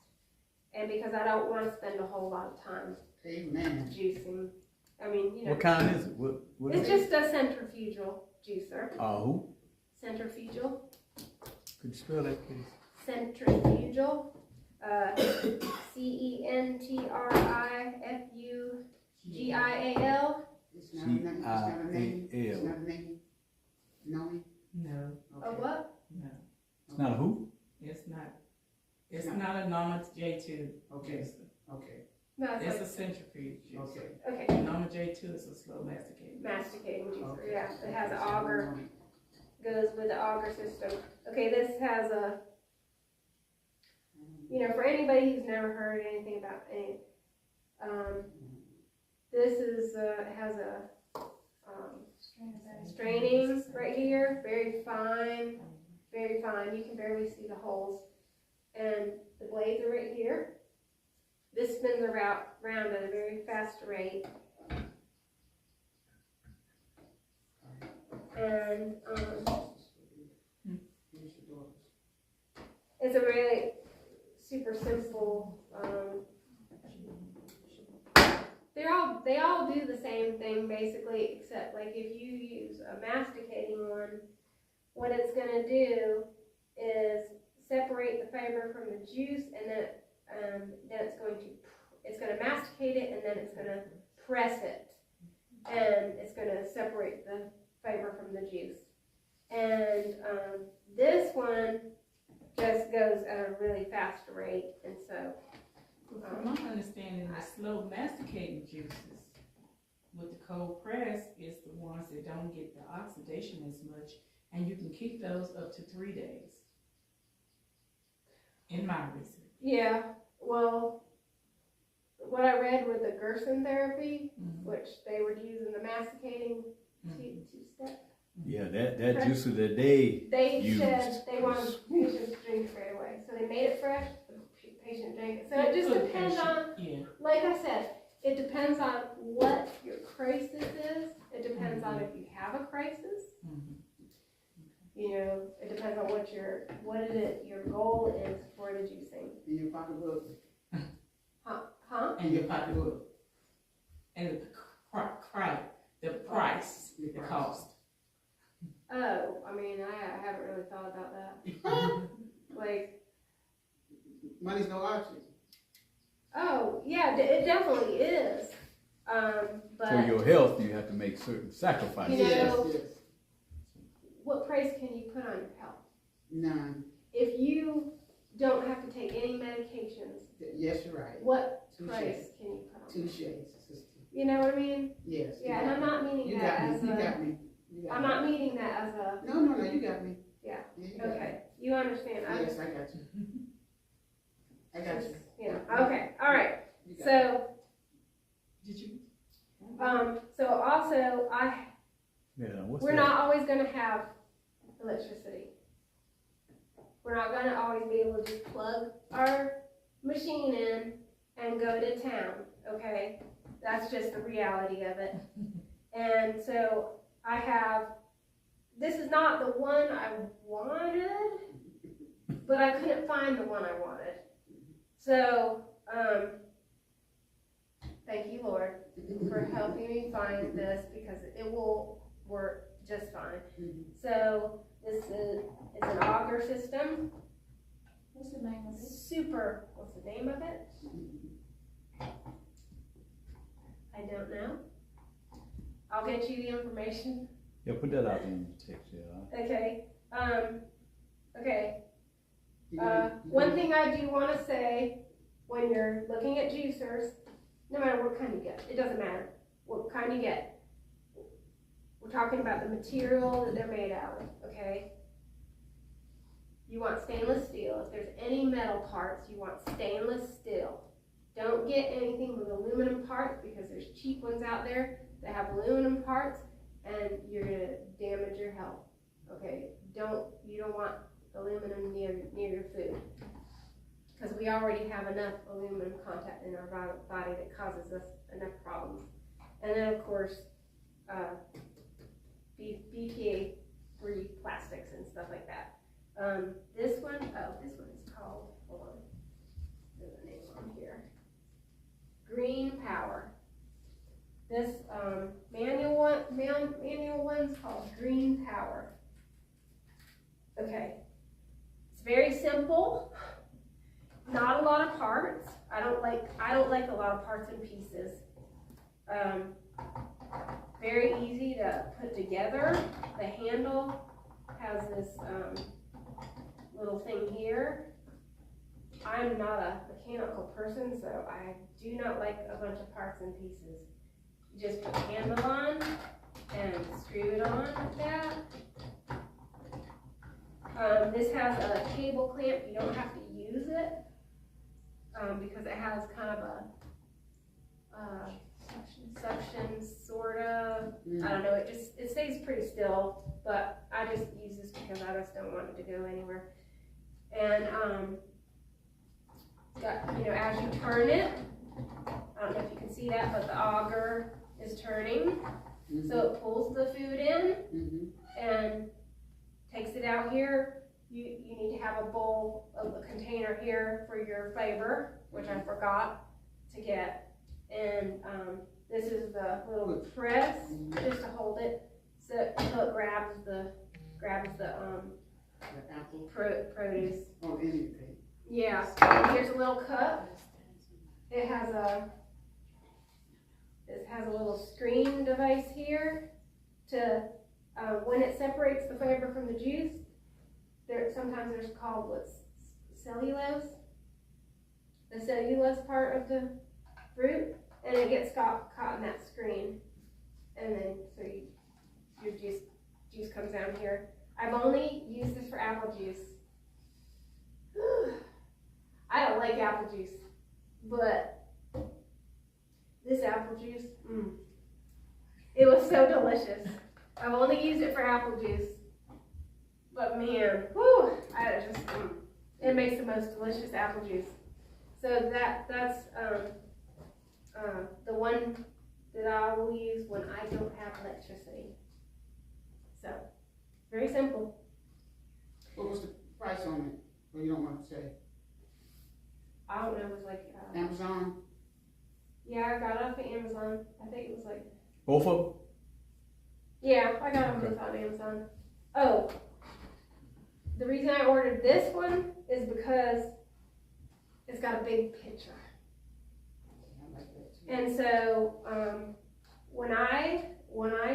and because I don't want to spend a whole lot of time juicing. I mean, you know.
What kind is it? What
it's just a centrifugal juicer.
Who?
Centrifugal.
Could you spell that, please?
Centrifugal. CENTRIFUGIAL.
It's not a name. It's not a
GIAL.
name. No.
No,
A what?
no,
It's not a who?
it's not. It's not a Norma J2
Okay.
juicer.
Okay.
No,
It's
it's
a centrifuge juicer.
Okay.
like,
A
okay,
Norma J2 is a slow masticating.
masticating juicer.
Okay.
Yeah, it has an auger. Goes with the auger system. Okay, this has a. You know, for anybody who's never heard anything about any, this is it has a straining right here, very fine, very fine. You can barely see the holes, and the blades are right here. This spins around at a very fast rate, and it's a really super simple. They all do the same thing basically, except like if you use a masticating one, what it's going to do is separate the fiber from the juice, and then it's going to masticate it, and then it's going to press it, and it's going to separate the fiber from the juice. And this one just goes at a really fast rate, and so.
From my understanding, the slow masticating juices with the cold press is the ones that don't get the oxidation as much, and you can keep those up to 3 days. In my research.
Yeah, well, what I read with the Gerson therapy, which they were using the masticating two-step.
Yeah, that juicer that they used.
said they wanted patients to drink it right away, so they made it fresh. The patient drank it. So it just depends on.
Yeah.
Like I said, it depends on what your crisis is. It depends on if you have a crisis. You know, it depends on what your goal is for the juicing.
In your pocketbook.
Huh?
And your pocketbook. And the price, the cost.
Oh, I mean, I haven't really thought about that. Like,
Money's no object.
oh, yeah, it definitely is. But
For your health, you have to make certain sacrifices.
You know,
Yes.
what price can you put on your health?
None.
If you don't have to take any medications,
Yes, you're right.
what
Touche.
price can you put on?
Two shades, sister.
You know what I mean?
Yes.
Yeah, and I'm not meaning
You
that
got me.
as
You
a.
got me. You got
I'm
me.
not meaning that as a.
No, you got me.
Yeah.
You got me.
Okay, you understand?
Yes, I got you. I got you.
Yeah. Okay. All right.
You got
So.
Did you?
So also
What's
we're
that?
not always going to have electricity. We're not going to always be able to just plug our machine in and go to town, okay? That's just the reality of it. And so this is not the one I wanted, but I couldn't find the one I wanted. So, thank you, Lord, for helping me find this, because it will work just fine. So, this is an auger system.
What's the name of it?
Super, what's the name of it? I don't know. I'll get you the information.
Yeah, put that out in the text, yeah.
Okay. Okay. One thing I do want to say, when you're looking at juicers, no matter what kind you get, it doesn't matter what kind you get. We're talking about the material that they're made out of, okay? You want stainless steel. If there's any metal parts, you want stainless steel. Don't get anything with aluminum parts, because there's cheap ones out there that have aluminum parts, and you're gonna damage your health. Okay, you don't want aluminum near your food, because we already have enough aluminum content in our body that causes us enough problems. And then of course, BPA-free plastics and stuff like that. This one is called, hold on, there's a name on here. Green Power. This manual one's called Green Power. Okay, it's very simple. Not a lot of parts. I don't like a lot of parts and pieces. Very easy to put together. The handle has this little thing here. I'm not a mechanical person, so I do not like a bunch of parts and pieces. You just put the handle on and screw it on like that. This has a cable clamp. You don't have to use it because it has kind of a suction sort of. I don't know. It stays pretty still, but I just use this because I just don't want it to go anywhere. And as you turn it, I don't know if you can see that, but the auger is turning, so it pulls the food in and takes it out here. You need to have a bowl, a container here for your flavor, which I forgot to get. And this is the little press just to hold it, so it grabs the produce.
Oh, anything.
Yeah. And here's a little cup. It has a little screen device here to when it separates the flavor from the juice. Sometimes there's called cellulose, the cellulose part of the fruit, and it gets caught in that screen, and then so your juice comes down here. I've only used this for apple juice. I don't like apple juice, but this apple juice, it was so delicious. I've only used it for apple juice, but man, it makes the most delicious apple juice. So that's the one that I will use when I don't have electricity. So, very simple.
What was the price on it? Well, you don't want to say.
I don't know, it was like,
Amazon?
yeah, I got it off of Amazon. I think it was like,
Both of them?
yeah, I got them both on Amazon. Oh, the reason I ordered this one is because it's got a big picture.
I like that too.
And so, when I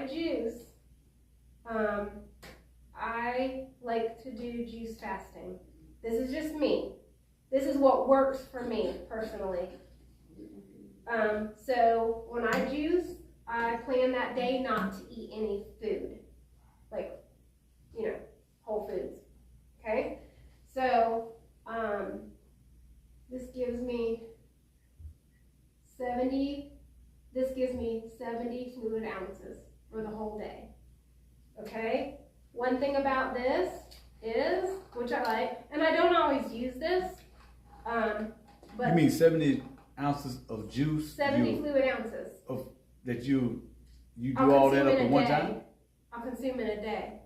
juice, I like to do juice fasting. This is just me. This is what works for me personally. So when I juice, I plan that day not to eat any food, like, whole foods. Okay? So, this gives me 70 fluid ounces for the whole day. Okay? One thing about this is, which I like, and I don't always use this, but
You mean 70 ounces of juice?
70 fluid ounces.
That you do
I'll
all that
consume
up
in
at
a
one
day.
time?
I'll consume in a day.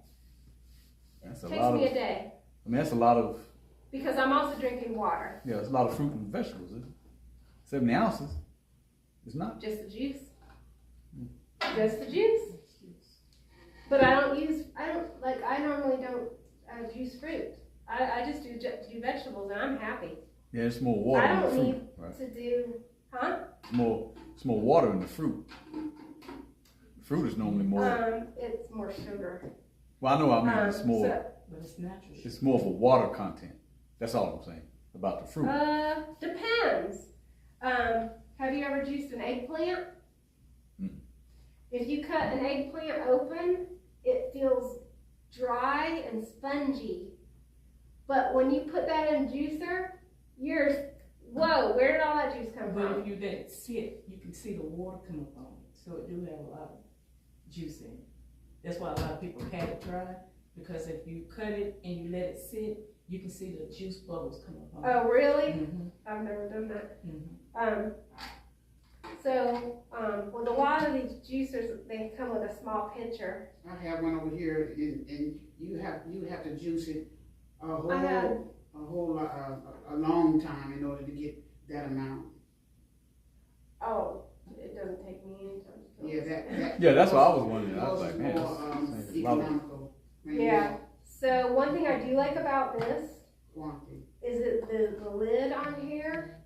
That's
It
a
takes
lot
me
of.
a day.
I mean, that's a lot of
because I'm also drinking water.
Yeah, it's a lot of fruit and vegetables, isn't it? 70 ounces. It's not.
Just the juice. Just the juice. But I normally don't juice fruit. I just do vegetables and I'm happy.
Yeah, it's more water
I
in the
don't
fruit.
need
Right.
to do, huh?
It's more water in the fruit. The fruit is normally more.
It's more sugar.
Well, I know. I mean, it's more.
But it's natural.
It's more of a water content. That's all I'm saying about the fruit.
Depends. Have you ever juiced an eggplant?
Mm.
If you cut an eggplant open, it feels dry and spongy. But when you put that in a juicer, whoa, where did all that juice come
But
from?
if you let it sit, you can see the water come up on it. So it do have a lot of juice in it. That's why a lot of people have it dry, because if you cut it and you let it sit, you can see the juice bubbles come up on it.
Oh, really?
Mm-hmm.
I've never done that.
Mm-hmm.
With a lot of these juicers, they come with a small pitcher.
I have one over here, and you have to juice it a long time in order to get that amount.
Oh, it doesn't take me any time to
Yeah, that.
Yeah, that's what I was wondering. I was like, man,
more
this is a lot of.
economical.
Yeah. So one thing I do like about this
Quantity.
is that the lid on here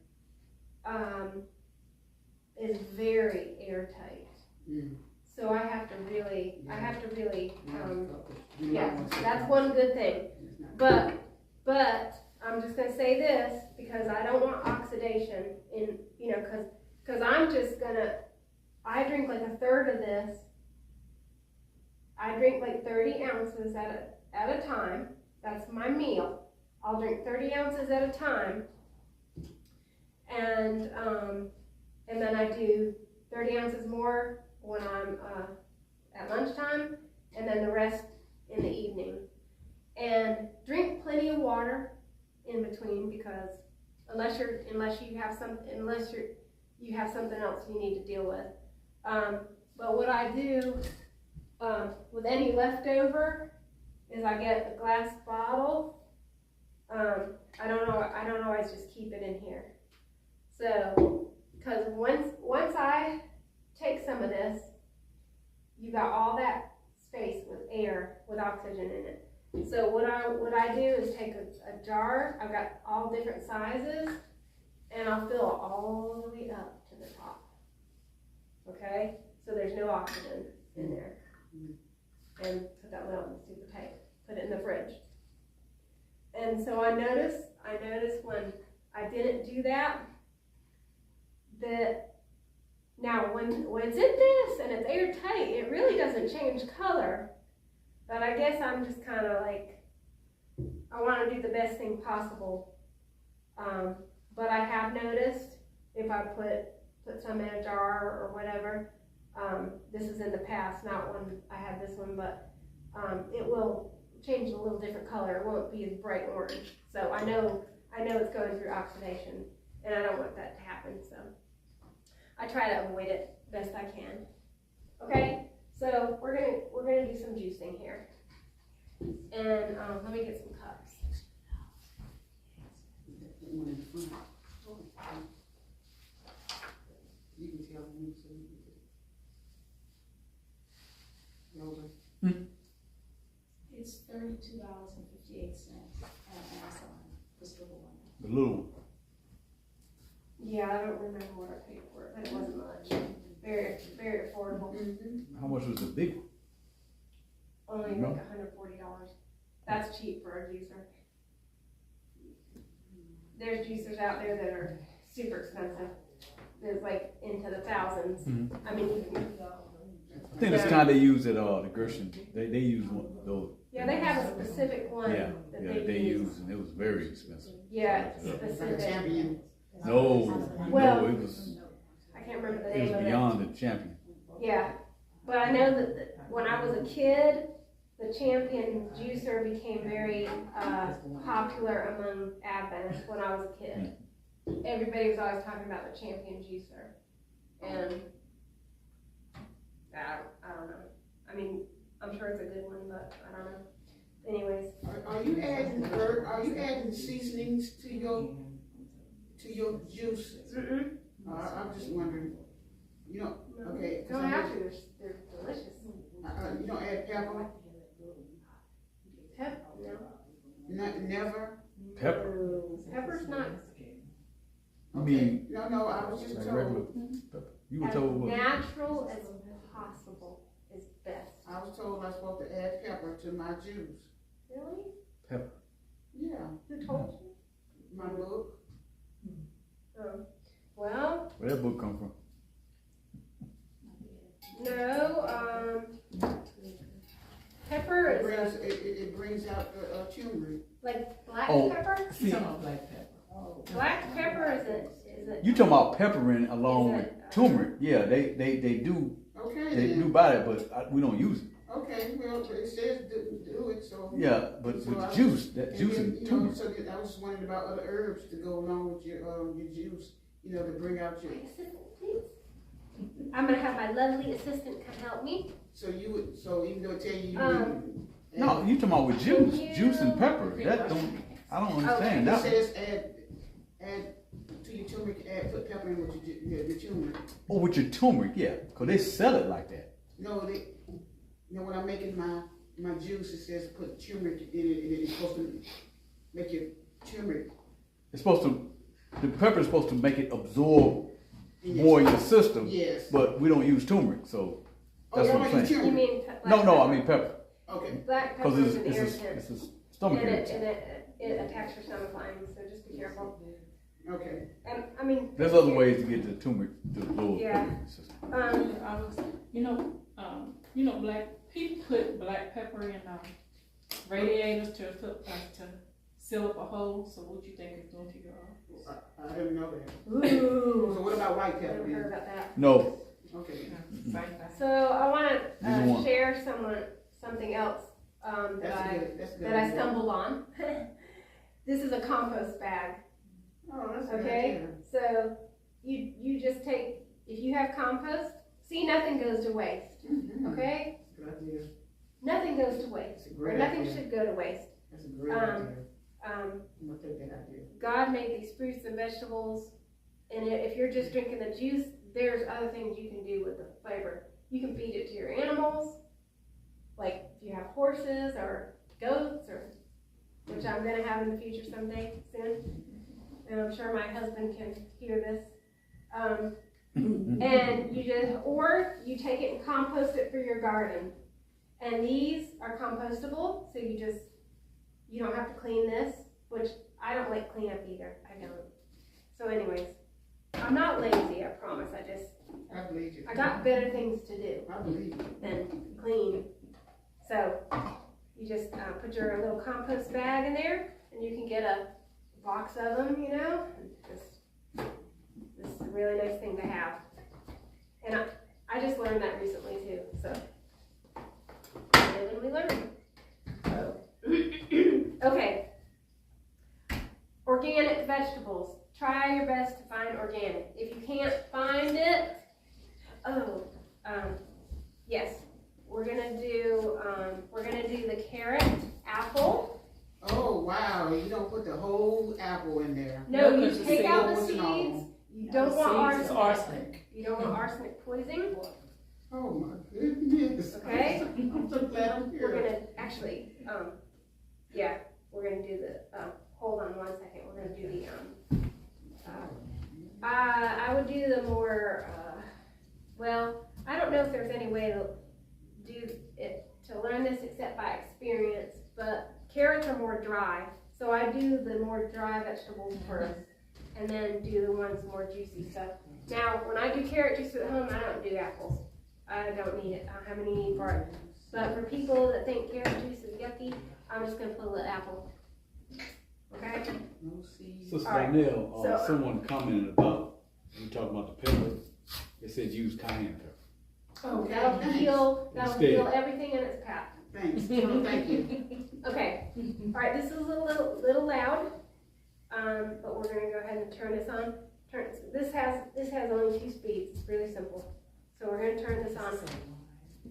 is very airtight.
Mm.
So I have to really,
Yeah,
that's one good thing. But I'm just gonna say this because I don't want oxidation in, cause I drink like a third of this. I drink like 30 ounces at a time. That's my meal. I'll drink 30 ounces at a time. And then I do 30 ounces more when I'm at lunchtime, and then the rest in the evening. And drink plenty of water in between, because unless you have something else you need to deal with. But what I do with any leftover is I get a glass bottle. I don't always just keep it in here. So, because once I take some of this, you got all that space with air, with oxygen in it. So what I do is take a jar. I've got all different sizes, and I'll fill it all the way up to the top. Okay, so there's no oxygen in there, and put that lid on super tight. Put it in the fridge. And so I noticed when I didn't do that now when it's in this and it's airtight, it really doesn't change color. But I guess I'm just kind of like, I want to do the best thing possible. But I have noticed if I put some in a jar or whatever, this is in the past, not when I had this one, but it will change a little different color. It won't be as bright orange. So I know it's going through oxidation, and I don't want that to happen. So I try to avoid it best I can. Okay, so we're gonna do some juicing here, and let me get some cups.
You can tell me so you can.
It's $32.58 on Amazon, this little one.
The little one.
Yeah, I don't remember what I paid for it, but it wasn't much. Very, very affordable.
How much was the big one?
Only
No.
like $140. That's cheap for a juicer. There's juicers out there that are super expensive. There's like into the thousands.
Mm-hmm.
I mean, you can,
I think that's the kind they use at the Gershon. They use one of those.
yeah, they have a specific one
Yeah,
that
yeah, they use, and it was very expensive.
Yeah, it's
Like a
specific.
champion.
No,
Well,
no, it was
I can't remember the
it
name
was
of it.
beyond the champion.
Yeah, but I know that when I was a kid, the Champion juicer became very popular among Adventists when I was a kid. Everybody was always talking about the Champion juicer, and I don't know. I mean, I'm sure it's a good one, but I don't know. Anyways,
Are you adding adding seasonings to your juice?
Mm-mm.
I'm just wondering, you know, okay. 'cause
Don't
I
have
know-
to, they're delicious.
You don't add pepper?
Pep, no.
Never?
Pepper.
No, pepper's not
You
Okay.
mean
No, I was just
like
told.
regular pepper? You were
as
told what?
natural as possible is best.
I was told I was supposed to add pepper to my juice.
Really?
Pepper.
Yeah,
Who told you?
my book.
Oh, well,
Where that book come from?
no, pepper
It
is
brings, it brings out the turmeric.
like black
Oh.
pepper.
You talking about black pepper?
Black pepper isn't.
You talking about peppering along
Is
with
it,
turmeric? Yeah, they do
Okay
they do
then.
buy that, but we don't use it.
Okay, well, it says do it, so.
Yeah, but
So
with
I-
the juice, that
And
juice
then,
and
you know,
turmeric.
so I was just wondering about other herbs to go along with your juice, you know, to bring out your,
My assistant, please. I'm gonna have my lovely assistant come help me.
so even though it tell you.
No, you talking about with juice,
You-
juice and pepper. That don't. I don't understand
It
that. One.
says add to your turmeric, put pepper in with your turmeric.
Oh, with your turmeric, yeah, cause they sell it like that.
No, when I'm making my juice, it says put turmeric in it, and it's supposed to make your turmeric.
It's supposed to. The pepper is supposed to make it absorb
in
more in your system.
Yes.
But we don't use turmeric, so that's
y'all
what I'm
don't use
saying.
You
turmeric?
mean black
No,
pepper?
I mean pepper,
Okay,
Black
cause
pepper is an
it's
irritant.
a stomach
And
irritant.
it attacks your stomach lining, so just be careful.
okay.
And I mean.
There's other ways to get the turmeric to absorb
Yeah.
pepper in the system.
I was, you know, black people put black pepper in radiators to seal up a hole. So what you think it's doing to your
I didn't know that.
Ooh.
So what about white
Never
pepper
heard
then?
about that.
No,
Okay.
So I want
Neither
to
one.
share something else
That's good.
that I stumbled on. This is a compost bag.
Oh, that's a good
Okay,
idea.
so you just take, if you have compost, see, nothing goes to waste,
Mhm.
okay?
Good idea.
Nothing goes to waste,
That's a
or
great
nothing
idea.
should go to waste.
That's a great
Um,
idea.
Um,
I'm gonna take that idea.
God made these fruits and vegetables, and if you're just drinking the juice, there's other things you can do with the flavor. You can feed it to your animals, like if you have horses or goats, or which I'm gonna have in the future someday soon, and I'm sure my husband can hear this. And or you take it and compost it for your garden. And these are compostable, so you don't have to clean this, which I don't like clean up either. I don't. So anyways, I'm not lazy, I promise.
I believe you.
I got better things to do
I believe you.
than clean. So you just put your little compost bag in there, and you can get a box of them, you know. This is a really nice thing to have. And I just learned that recently too, so live and we learn. So, okay. Organic vegetables. Try your best to find organic. If you can't find it, yes, we're gonna do the carrot, apple.
Oh, wow, you don't put the whole apple in there.
No,
No,
you
'cause the
take out the
seeds and all.
seeds. You don't want
Seeds is
arsenic. You don't want arsenic poisoning.
Oh, my goodness.
Okay.
I'm so glad I'm
We're
here.
gonna actually, we're gonna do the, hold on one second, we're gonna do the, I would do the more, well, I don't know if there's any way to do it, to learn this except by experience, but carrots are more dry, so I do the more dry vegetables first, and then do the ones more juicy stuff. Now, when I do carrot juice at home, I don't do apples. I don't need it, I don't have any need for it. But for people that think carrot juice is yucky, I'm just gonna put a little apple. Okay?
No seeds.
Sister
All right.
Donnell,
So-
someone commented about, you talking about the pepper, they said use cayenne pepper.
Oh,
That'll
thanks.
heal
Instead.
everything in its path.
Thanks. Oh, thank you.
Okay, all right, this is a little loud, but we're gonna go ahead and turn this on. This has only 2 speeds, it's really simple. So we're gonna turn this on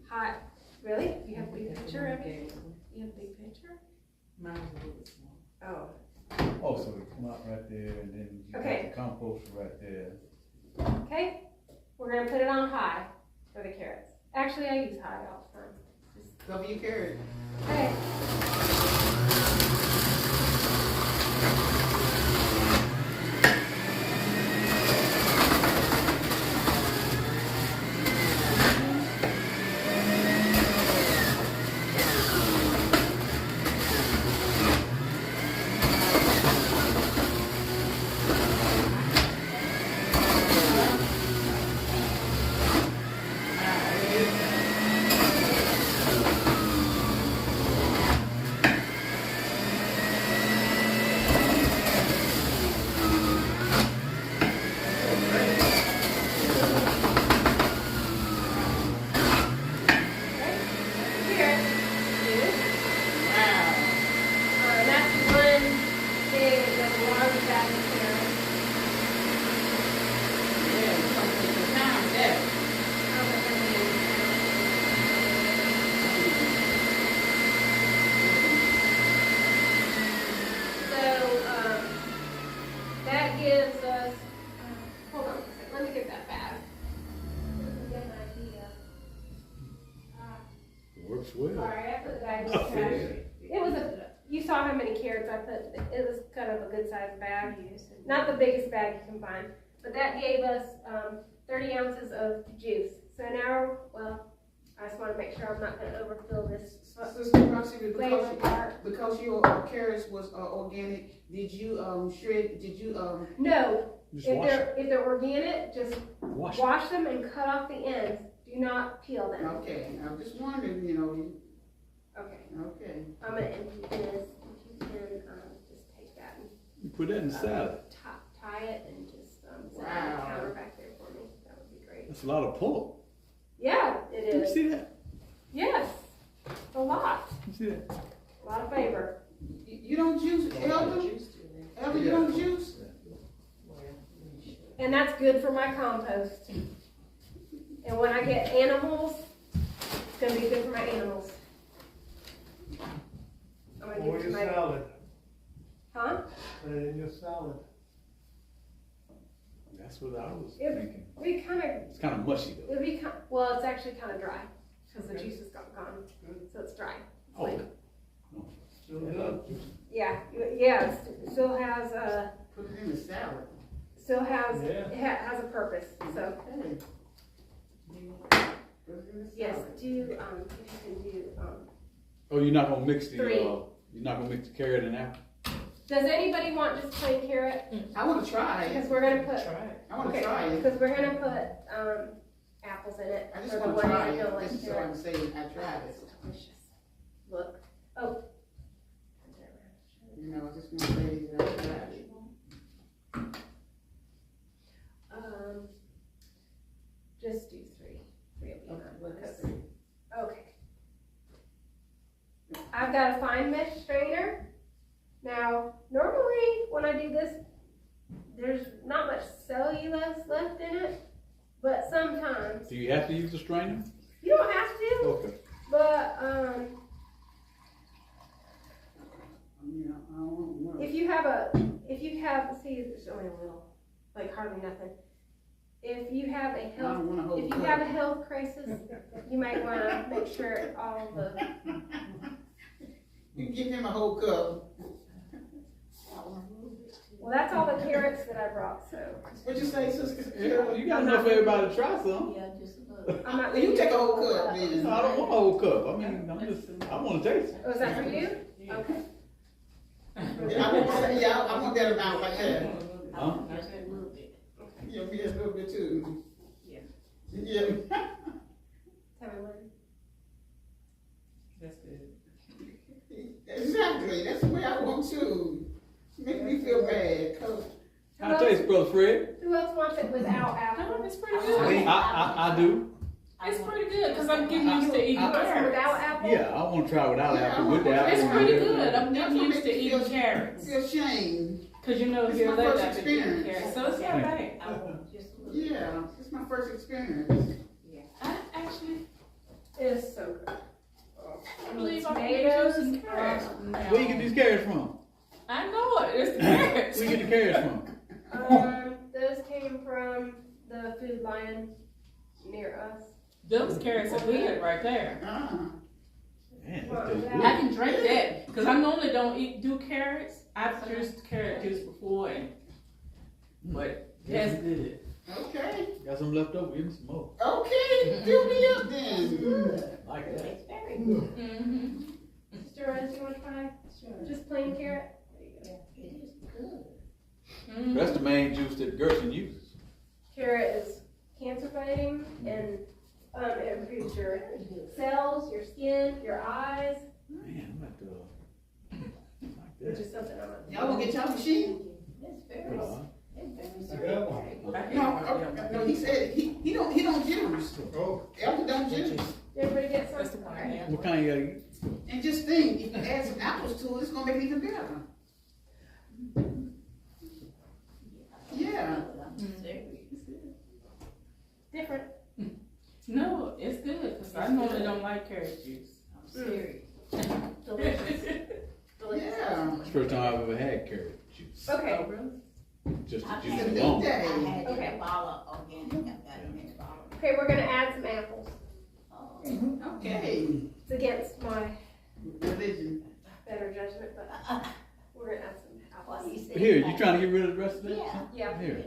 high. Really? You have a big picture of it? You have a big picture?
Mine's a little bit small.
Oh.
Oh, so they come out right there, and then you
Okay.
got the compost right there.
Okay, we're gonna put it on high for the carrots. Actually, I use high all the time.
Cover your carrot.
Okay.
Well.
Sorry, I put the bag in
I
the trash.
figured.
It was you saw how many carrots I put, it was kind of a good sized bag. Not the biggest bag you can find, but that gave us 30 ounces of juice. So now, well, I just want to make sure I'm not going to overfill this.
Sister Roxy,
flavor part.
because your carrots was organic, did you shred,
No,
Just
if
wash it.
they're organic, just
Wash
wash them and cut off the ends. Do not peel them.
okay, I'm just wondering, you know,
Okay,
okay.
I'm going to empty this. If you can just take that and
You put that in the salad.
tie it and just set it on
Wow.
the counter back there for me. That would be great.
That's a lot of pull.
Yeah, it
You
is.
see that?
Yes, a lot.
You see that?
A lot of flavor.
You don't juice, Elder? Elder, you don't juice?
And that's good for my compost. And when I get animals, it's going to be good for my animals. I'm going to
Or
give it to
your
my...
salad,
Huh?
put it in your salad.
That's what I was
It-
thinking.
We kind of...
It's kind of mushy though.
It'll be kind, well, it's actually kind of dry because the juice is gone, so it's dry.
Oh.
Still good.
Yeah, it still has
Put it in the salad.
it
Yeah.
has a purpose. So
Okay. Put it in the
yes,
salad.
do if you can do.
Oh, you're not gonna mix the
3.
you're not gonna mix the carrot and apple?
Does anybody want just plain carrot?
I wanna try
Because
it.
we're gonna put
I wanna try it.
because we're gonna put apples in it.
I just
for the
wanna
one
try
that you don't
it,
like
just so I
carrot.
can say I tried
It's
it.
delicious. Look. Oh.
You know, I just wanna say that I tried it.
Just do 3. 3 will be enough.
Let's
because-
see.
Okay. I've got a fine mesh strainer. Now, normally when I do this, there's not much cellulose left in it, but sometimes
Do you have to use a strainer?
you don't have to.
Okay.
But
You know, I don't know.
if you have see, there's only a little, like hardly nothing. If you have a
I
health
don't want a whole
If you
cup.
have a health crisis, you might want to make sure all the.
You can give him a whole cup.
Well, that's all the carrots that I brought, so
What'd you say, sister?
Yeah, you got enough for everybody to try some.
Yeah, just a little.
I'm not.
You take a whole
gonna-
cup then.
I don't want a whole cup. I mean, I want to taste it.
Oh, is that for you? Okay.
Yeah, I want that amount like that.
Huh?
Just a little bit.
Yeah, me just a little bit too.
Yeah.
Yeah.
Tell me when.
That's good.
Exactly, that's the way I want to. Make me feel bad.
How it taste, Brother Fred?
Who else wants it without apple?
It's pretty good.
I do.
It's pretty good because I'm getting used to eating
You want some
carrots.
without apple?
Yeah, I want to try without
Yeah,
apple. With the apple.
It's pretty good. I'm
That's
getting
what
used
makes
to
me
eating
feel-
carrots.
Feel shame.
Because you know
It's
here
my
later
first
I've been eating
experience.
carrots. So it's not bad.
I want just a little bit.
Yeah, it's my first experience.
I actually
It is so good.
I believe I'm
Tomatoes,
using carrots.
Where you get these carrots from?
I know it. it's the carrots.
Where you get the carrots from?
Those came from the food line near us.
Those carrots are good right there.
Man,
Well,
that's
that-
I can drink that because I normally don't do carrots. I've used carrot juice before, but
Yes,
that's
you did.
Okay,
Got some left over. Give me some more.
okay, fill me up then.
Like that.
It's very good.
Sister Rose, you want to try
Sure.
just plain carrot?
Yeah, it is good.
That's the main juice that Gerson uses.
Carrot is cancer fighting and it improves your cells, your skin, your eyes.
Man, I'm about to like
Which
that.
is something I'm not.
Y'all gonna get y'all machine?
It's very,
Uh,
it's very
I
sweet.
got one.
No, he said he don't juice.
Oh,
Apple don't juice.
Did everybody get some?
That's the one I have.
What kind you gotta get?
And just think, if you add some apples to it, it's gonna make it even better. Yeah.
Different.
No, it's good because I normally don't like carrot juice.
I'm serious. Delicious. Delicious.
Yeah.
It's the first time I've ever had carrot juice.
Okay.
Oh, really?
Just the
I've
juice
had it.
alone.
I had it
Okay.
in a bottle of organic. I've got it in a bottle.
Okay, we're gonna add some apples.
Oh.
Okay.
It's against my
Religion.
better judgment, but we're gonna add some
What
apples.
do you say?
Here, you trying to get rid of the rest of that?
Yeah.
Yeah,
Here.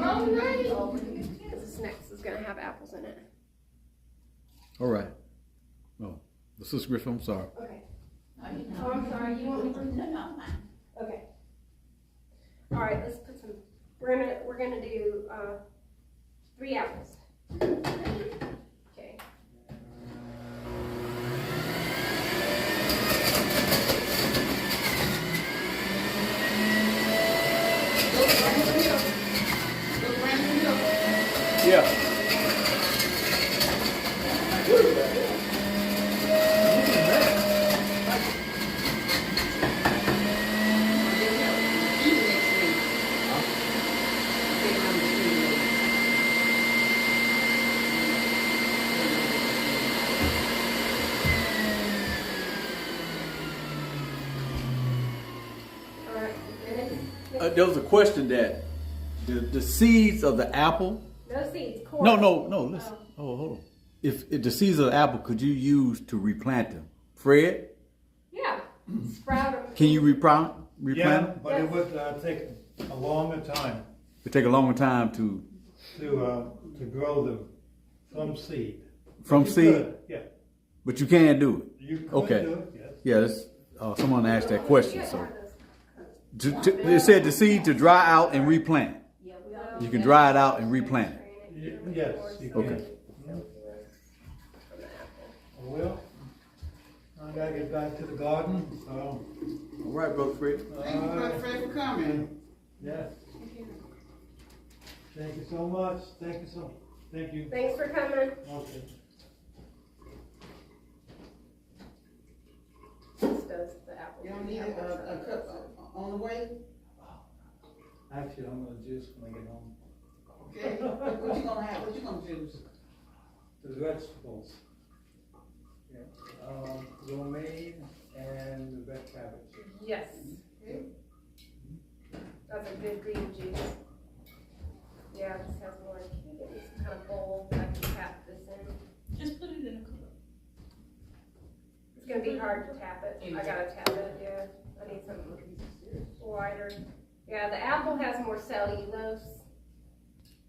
All right.
because this next is gonna have apples in it.
All right. No, the Sister Griffin, I'm sorry.
Okay.
Oh, you
Oh, I'm sorry, you want me to?
No, no, fine.
Okay. All right, let's put some. We're gonna do 3 apples. Okay.
Yeah.
All right.
There was a question that the seeds of the apple.
No seeds. Core.
No. Listen. Oh, hold on. If the seeds of the apple, could you use to replant them? Fred,
Yeah. Sprout them.
can you replant?
yeah,
Them?
but it would take a longer time
It take a longer time to
to grow them from seed.
from
You
seed,
could, yeah,
but you can do it.
you could
Okay.
do it, yes.
Yeah, that's, someone asked that question.
You
So
got those.
it said the seed to dry out and replant.
Yeah, we all.
You can dry it out and replant it.
Yes, you can.
Okay.
Well, I gotta get back to the garden, so,
All right, brother Fred.
Thank you, Brother Fred, for coming.
yes. Thank you so much, thank you.
Thanks for coming.
Okay.
This does the apple.
You don't need a cup on the way?
Actually, I'm gonna juice when I get home.
Okay. What you gonna have? What you gonna juice?
The vegetables. Yeah, romaine and red cabbage.
Yes. That's a good green juice. Yeah, this has more. Get me some kind of bowl that I can tap this in.
Just put it in a cup.
It's gonna be hard to tap it. I gotta tap it. Yeah, I need something wider. Yeah, the apple has more cellulose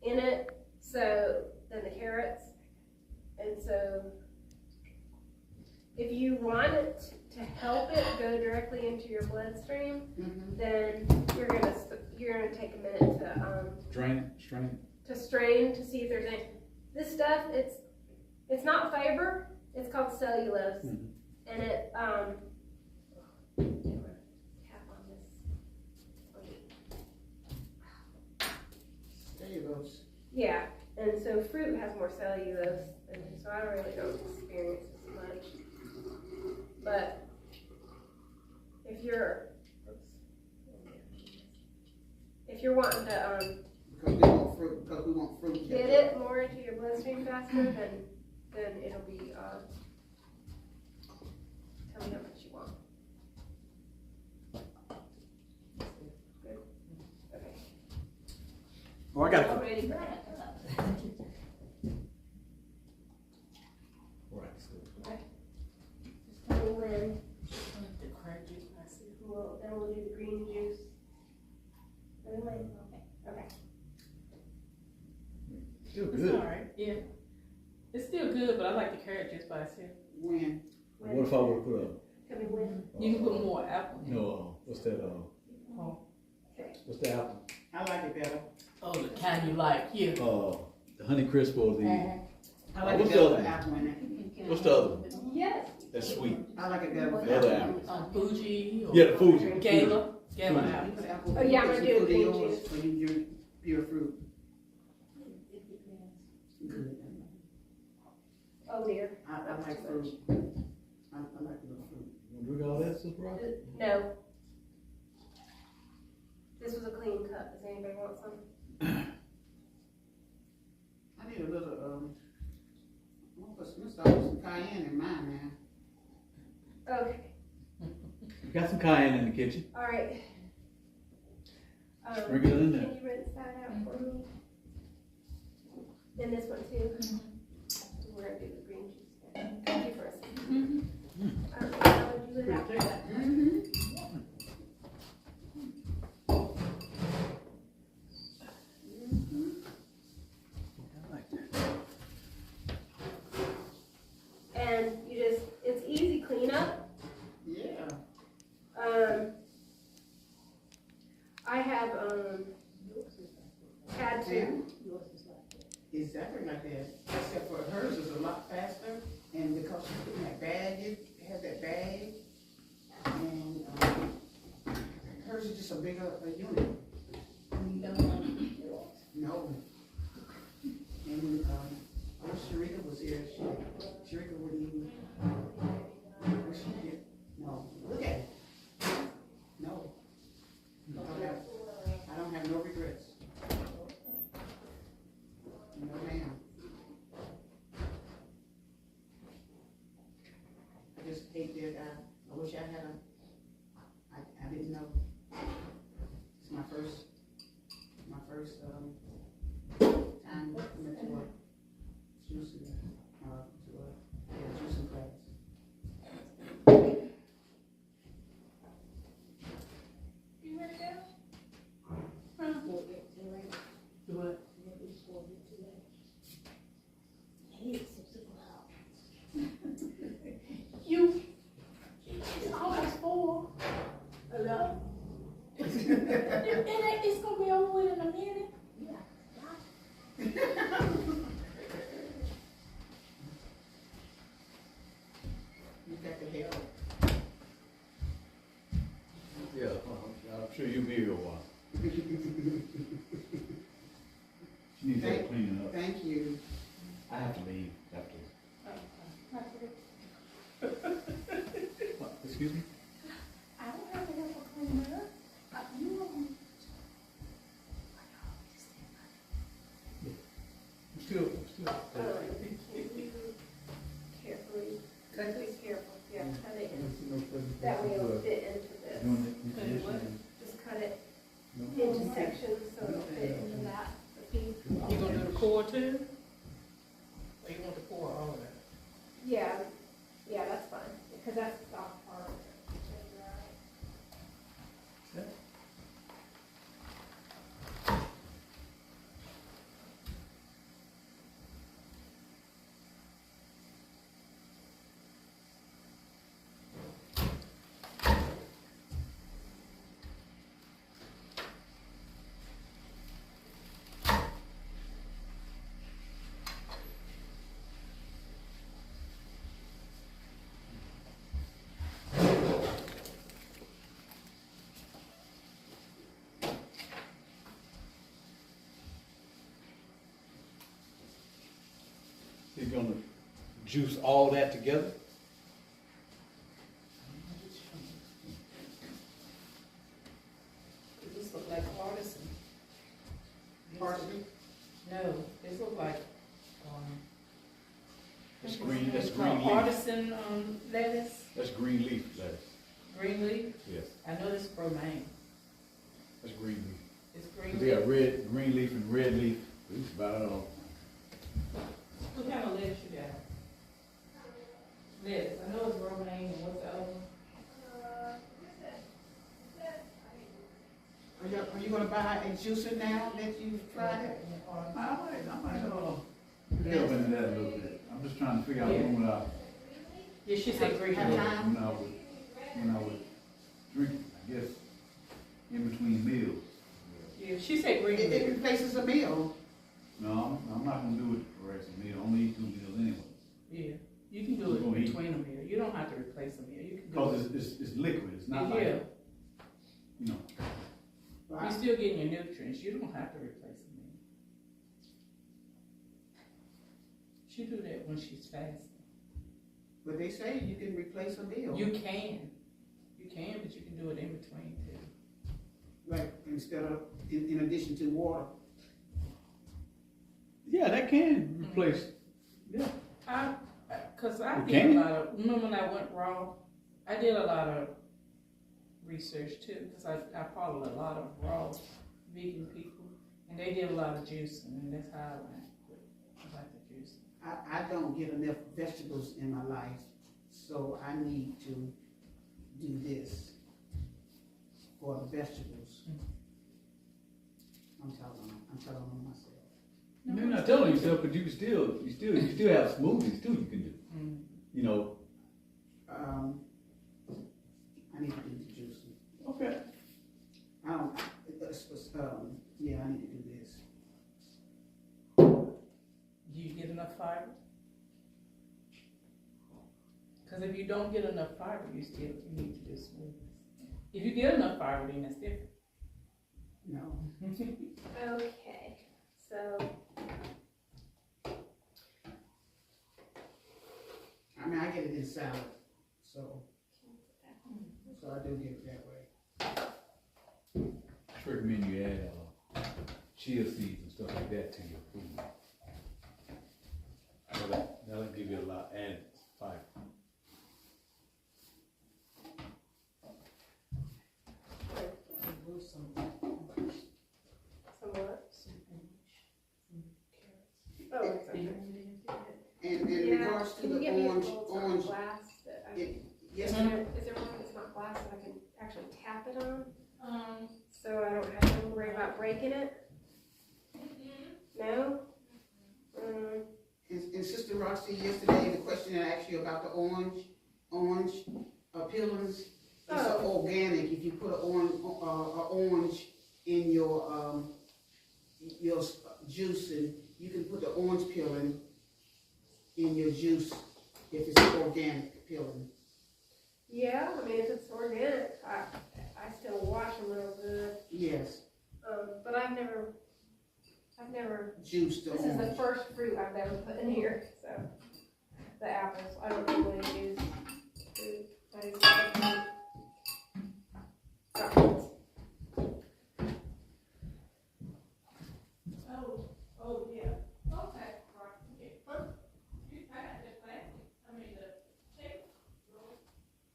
in it, so than the carrots, and so if you want it to help it go directly into your bloodstream, then you're gonna take a minute to
Strain.
strain to see if there's any. This stuff, it's not fiber. It's called cellulose, and it tap on this.
Cellulose.
Yeah, and so fruit has more cellulose, and so I really don't experience as much. But if you're wanting to
Because we want fruit.
get it more into your bloodstream faster, then it'll be tell me how much you want.
Oh, I got it.
Already ready.
Right.
Just tell me when.
The crack juice, I see.
Then we'll do the green juice. Anyway, okay.
Still
It's
good.
alright, yeah. It's still good, but I like the carrot juice by itself.
When?
What if I would put
Tell me when.
You can put more apple in it.
no, what's that,
Oh.
what's the apple?
I like it better.
Oh, the kind you like, yeah.
The Honey Crisp or the,
I like
What's
it
the
better
other
with
one?
apple in it.
what's the other one?
Yes.
That's sweet.
I like it better with
The other
apple.
apple.
Fuji or
Yeah, the Fuji.
Gala. Gala
Fuji.
apple.
Put apple-
Oh, yeah, I'm
put
gonna
some
do
fruit in
green
yours,
juice.
or you drink pure fruit.
Oh dear.
I like fruit. I like a little fruit.
You wanna drink all that, Sister Ross?
No. This was a clean cup. Does anybody want some?
I need a little, I'm gonna put some cayenne in mine now.
Okay.
We got some cayenne in the kitchen.
All right.
Sprinkle it in there.
Can you rinse that out for me? And this one too. We're gonna do the green juice. Thank you for a second. How would you like that?
I like that.
And you just, it's easy cleanup.
Yeah.
I have, had to,
Exactly like that, except for hers is a lot faster, and because she's putting that bag, it has that bag, and, hers is just a bigger unit. No. And, when Sharika was here, Sharika wouldn't even, what she did, no, look at it. No. I don't have no regrets. No, ma'am. I just hate that, I wish I had I didn't know. It's my first time coming to a juicing, juicing class.
You ready to go? Do what? You, it's almost 4. Hello? It's gonna be over with in a minute.
You got the hell.
Yeah, I'm sure you'll be here a while. She needs to clean it up.
Thank you.
I have to leave after. What, excuse me?
I don't have to help her clean it up. You don't.
I'm still.
carefully,
Cut
be careful, yeah, cut it in.
That
That way it'll fit into this. Just cut it into sections so it'll fit into that.
You gonna do the core too? Or you want the core all of it?
Yeah, yeah, that's fine, because that's the soft part.
You're gonna juice all that together?
This look like artisan.
Parsley?
No, this look like,
That's green, that's
it's called
green leaf.
artisan, lettuce,
That's green leaf lettuce.
green leaf.
Yes,
I know this is romaine.
that's green leaf.
It's green.
They got red, green leaf and red leaf. It's about it all.
What kind of lettuce you got? Lettuce. I know it's romaine, and what's the other one?
Are you gonna buy a juicer now that you've tried it?
I might delve into that a little bit. I'm just trying to figure out when would I,
Yeah, she said green
Have
lettuce.
time?
when I would drink, I guess, in between meals.
Yeah, she said green
It
lettuce.
replaces a meal.
No, I'm not gonna do it for the rest of the meal. I only eat 2 meals anyway.
Yeah, you can do it
We're gonna eat.
between a meal. You don't have to replace a meal. You can do
Because
it.
it's liquid. It's not
Yeah,
like, you know.
you're still getting your nutrients. You don't have to replace a meal. She do that when she's fasting.
But they say you can replace a meal.
You can, but you can do it in between too.
Like, instead of, in addition to water.
Yeah, that can replace. Yeah.
Cause I
You
did
can?
a lot of, remember when I went raw? I did a lot of research too, cause I followed a lot of raw vegan people, and they did a lot of juicing, and that's how I went with, I like the juicing.
I don't get enough vegetables in my life, so I need to do this for the vegetables. I'm telling on myself.
You're not telling yourself, but you still have smoothies too. You can do.
Mm.
You know.
I need to do the juicing.
Okay.
I don't, yeah, I need to do this.
Do you get enough fiber? Cause if you don't get enough fiber, you need to do smoothies. If you get enough fiber, then that's different.
No.
Okay, so
I mean, I get it in salad, so I do get it that way.
I recommend you add chia seeds and stuff like that to your food. That'll give you a lot added fiber.
somewhat. Oh, it's okay.
And in
Yeah,
regards to
can you
the
get me a
orange,
little top glass that I can,
yes,
is there one that's not glass that I can actually tap it on? So I don't have to worry about breaking it? No?
and Sister Roxy, yesterday, the question I asked you about the orange peelings, it's organic. If you put an orange in your juicing, you can put the orange peeling in your juice if it's organic peeling.
Yeah, I mean, if it's organic, I still wash them real good.
Yes,
But I've never,
juice the
this is the
orange.
first fruit I've ever put in here, so. The apples, I don't normally use fruit. I use apples.
Oh, yeah. Okay, right, okay. Huh? I got the plastic, I mean, the tape.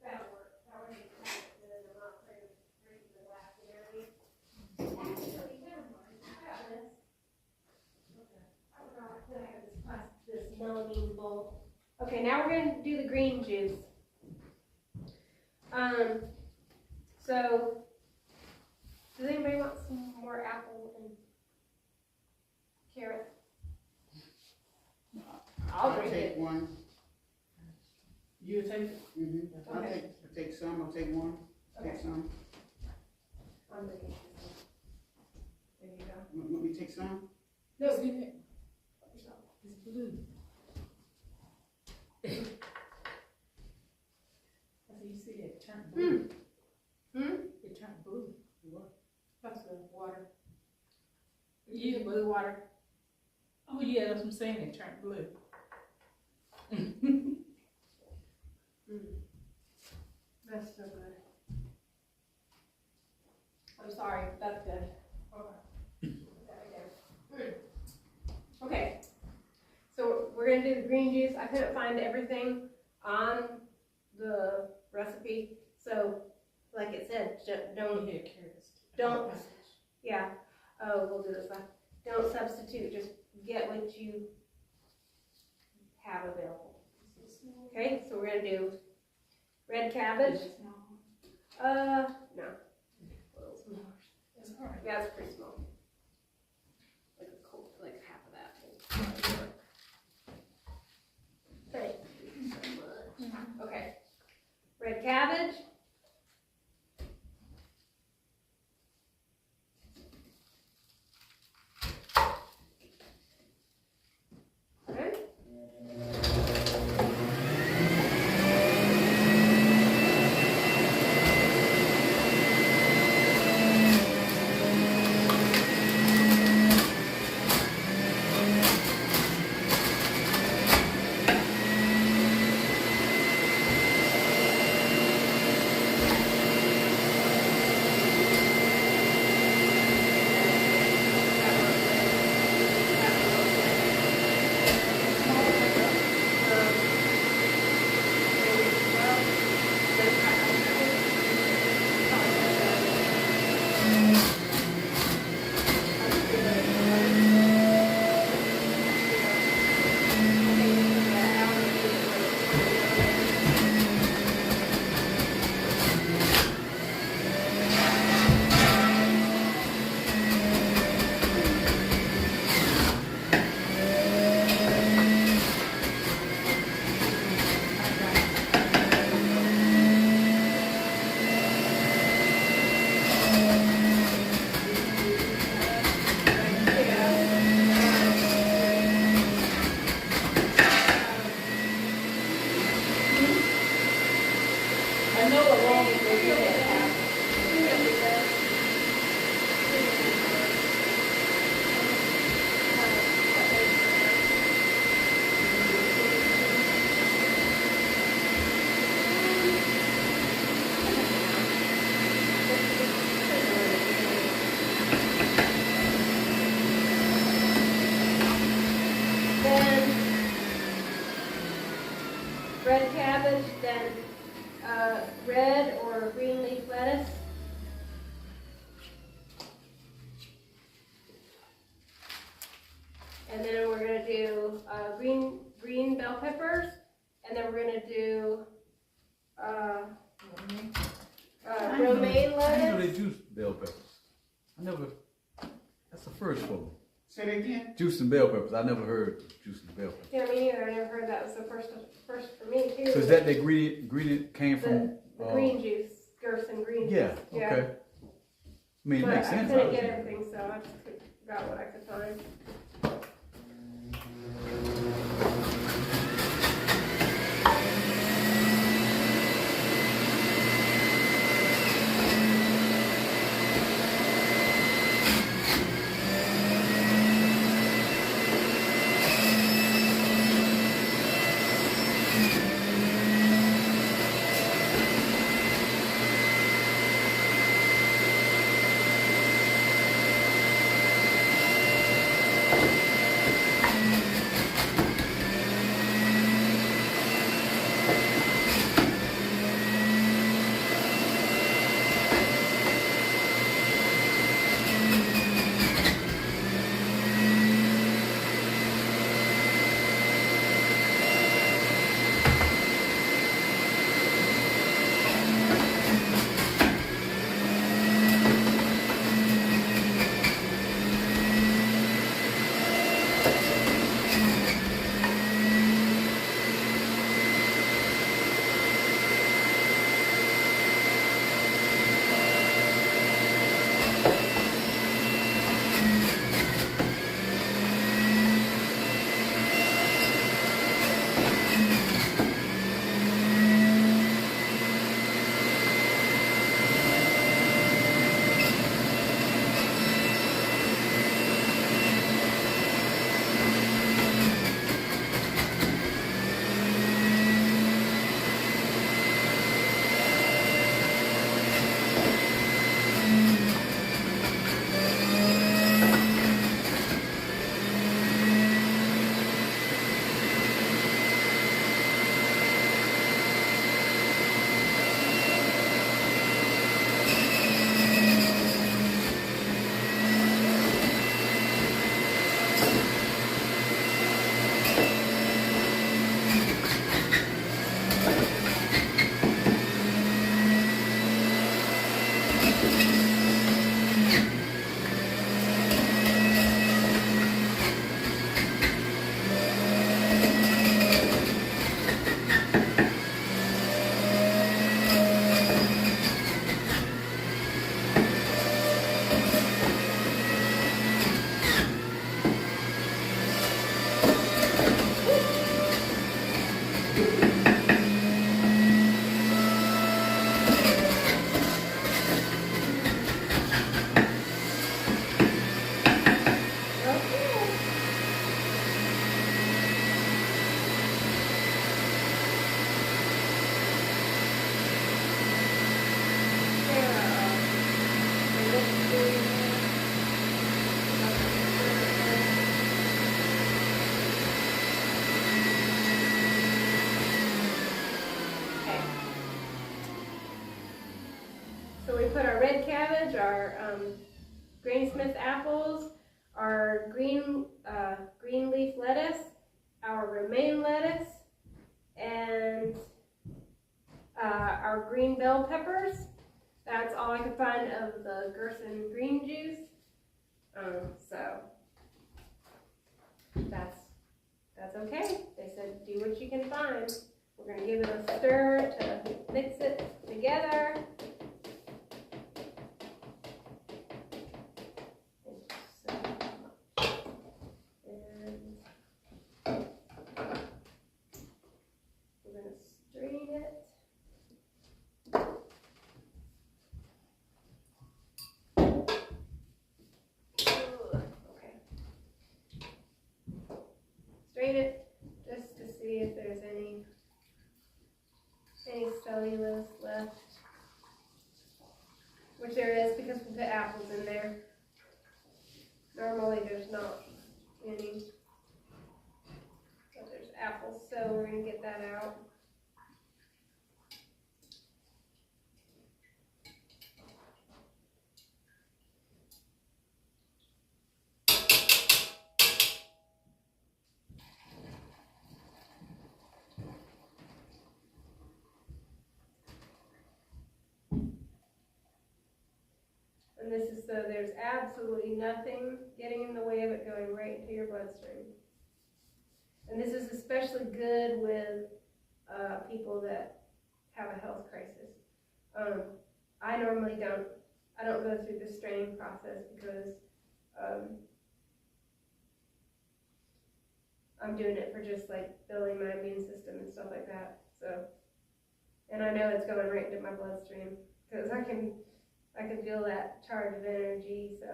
That'll work. That way you can have it, and then I'm not afraid of breaking the glass and everything. Actually, never mind. I got this. Okay. I forgot that I have this melamine bowl. Okay, now we're gonna do the green juice. So, does anybody want some more apple and carrot? I'll drink
take
it.
one.
You would take it?
Mm-hmm.
Okay.
I'll take some, I'll take one, take
Okay.
some.
I'm drinking it. There you go.
Want me to take some?
No,
See that?
yourself.
It's blue. So you see it turned blue. It turned blue. What?
That's the water.
Yeah, but-
Blue water.
Oh yeah, that's what I'm saying, it turned blue.
That's so good. I'm sorry, that's good. Okay. There we go. Okay, so we're gonna do the green juice. I couldn't find everything on the recipe, so like it said, don't,
Yeah, carrots.
Don't- yeah, we'll do this one. Don't substitute, just get what you have available. Okay, so we're gonna do red cabbage. No. A little smaller.
That's all right.
Yeah, it's pretty small. Like half of that. Thank you so much. Okay. Red cabbage. Okay.
I know along with what you had.
Then red cabbage, then red or green leaf lettuce. And then we're gonna do green bell peppers, and then we're gonna do romaine
I
lettuce.
know they juice bell peppers. That's the first for me.
Say it again?
Juicing bell peppers. I never heard of juicing bell peppers.
Yeah, me neither. I never heard that was the first for me too.
So is that the ingredient came from?
the green juice, Gerson green
Yeah,
juice?
okay. I mean, it
But
makes
I
sense.
couldn't get
obviously.
everything, so I just got what I could find. put our red cabbage, our Granny Smith apples, our green leaf lettuce, our romaine lettuce, and our green bell peppers. That's all I could find of the Gerson green juice. So that's okay. They said do what you can find. We're gonna give it a stir to mix it together. Strain it just to see if there's any cellulose left, which there is because we put apples in there. Normally there's not any, but there's apples, so we're gonna get that out. And this is so there's absolutely nothing getting in the way of it going right into your bloodstream. And this is especially good with people that have a health crisis. I normally don't go through the straining process because I'm doing it for just like building my immune system and stuff like that. So, and I know it's going right into my bloodstream because I can feel that charge of energy, so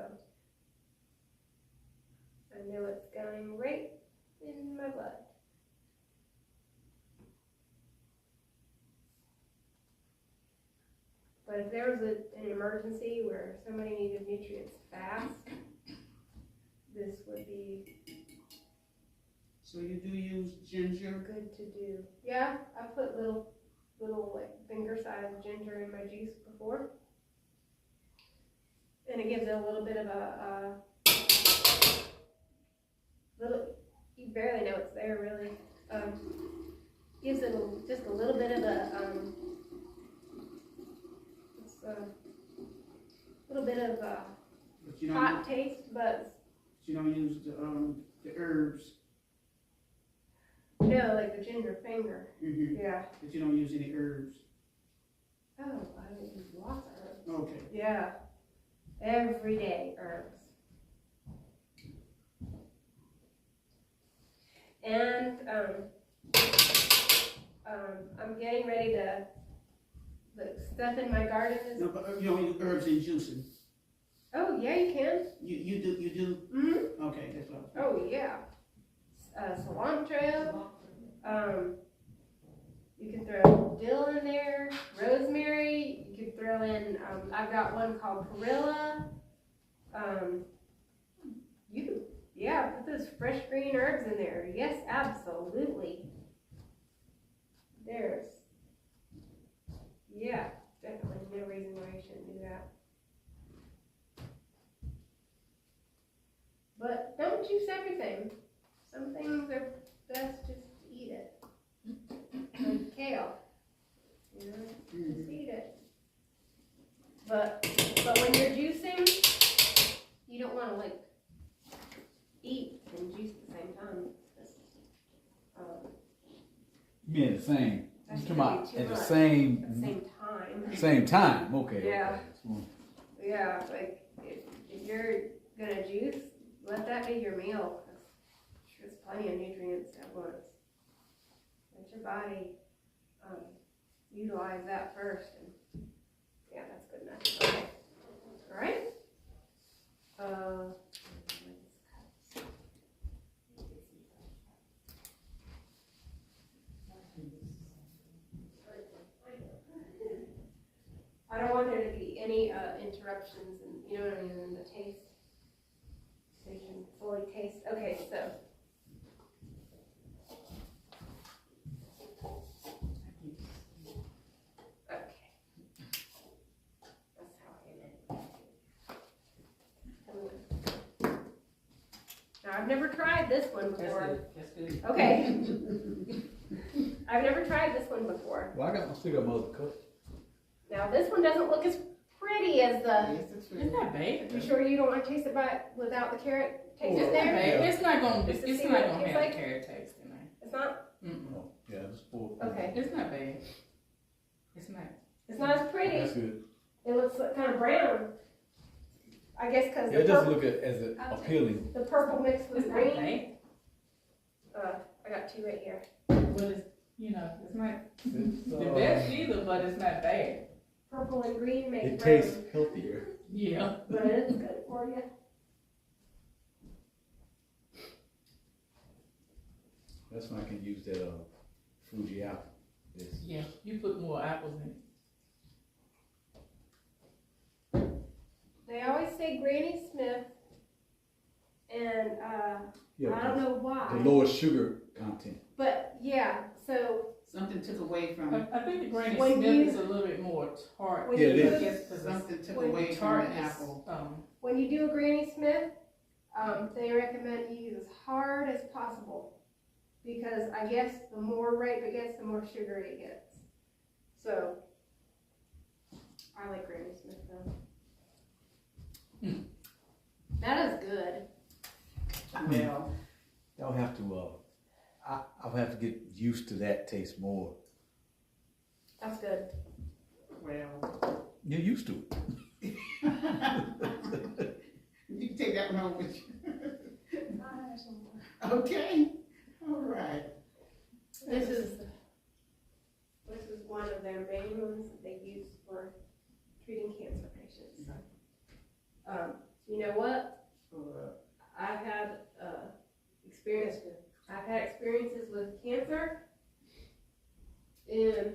I know it's going right in my blood. But if there was an emergency where somebody needed nutrients fast, this would be
So you do use ginger?
good to do. Yeah, I put little like finger-sized ginger in my juice before. And it gives it a little bit of a little, you barely know it's there really. Gives it just a little bit of little bit of hot taste, but
you don't use the herbs.
No, like the ginger finger.
Mm-hmm.
Yeah.
But you don't use any herbs.
Oh, I use lots of herbs.
Okay.
Yeah. Every day, herbs. And I'm getting ready to, the stuff in my garden is.
No, but you don't use herbs in juicing.
Oh yeah, you can.
You do.
Mm-hmm.
Okay, that's what I was.
Oh yeah. Cilantro. You can throw dill in there, rosemary. You can throw in. I've got one called perilla. You can, yeah, put those fresh green herbs in there. Yes, absolutely. There's, yeah, definitely no reason why you shouldn't do that. But don't juice everything. Some things are best just to eat it. Like kale. You know, just eat it. But when you're juicing, you don't want to like eat and juice at the same time.
You mean the same?
That's
You talking
gonna
about
be too
at the
much.
same
At the same time.
same time? Okay.
Yeah.
Okay.
Yeah, like if you're gonna juice, let that be your meal. There's plenty of nutrients at once. Let your body utilize that first, and yeah, that's good enough. Okay, all right. I don't want there to be any interruptions, and you know what I mean, in the taste, so you can fully taste. Okay, so. Okay. That's how never tried this one
That's
before.
good, that's good.
Okay. I've never tried this one before.
Well, I got my stick up mother cup.
Now this one doesn't look as pretty as the.
Yes, it's
It's not bad.
You sure you don't want to taste it without the carrot taste
Oh,
in
It's not
there?
bad. It's not gonna,
Just to
it's
see
not
what it
gonna
tastes
have
like?
the carrot taste in there.
It's not.
Mm-mm.
Oh, yeah, it's full.
Okay.
It's not bad. It's not.
It's not as pretty.
That's good.
It looks kind of brown. I guess because
Yeah, it doesn't look as appealing.
the purple mixed
It's
with
not
green.
bad.
I got two right here.
But it's, you know, it's not
It's,
the best either, but it's not bad.
Purple and green make
it
brown.
tastes healthier.
Yeah.
But it is good for you.
That's when I can use that Fuji apple. This.
Yeah, you put more apples in it.
They always say Granny Smith, and
Yeah,
I don't know why.
the lower sugar content.
But yeah, so
Something took away from,
I think the Granny
When
Smith
you-
is a little bit more tart.
when
Yeah,
you
it
do-
is.
Yes, 'cause
something took
When
away from
tartness,
the apple.
when you do a Granny Smith, they recommend you use as hard as possible, because I guess the more ripe it gets, the more sugary it gets. So I like Granny Smith though. That is good.
Well,
I'll have to. I'll have to get used to that taste more.
That's good.
well.
You're used to it.
You can take that one home with you. Okay, all right.
This is one of their main ones that they use for treating cancer patients. You know what? I've had experiences with cancer, and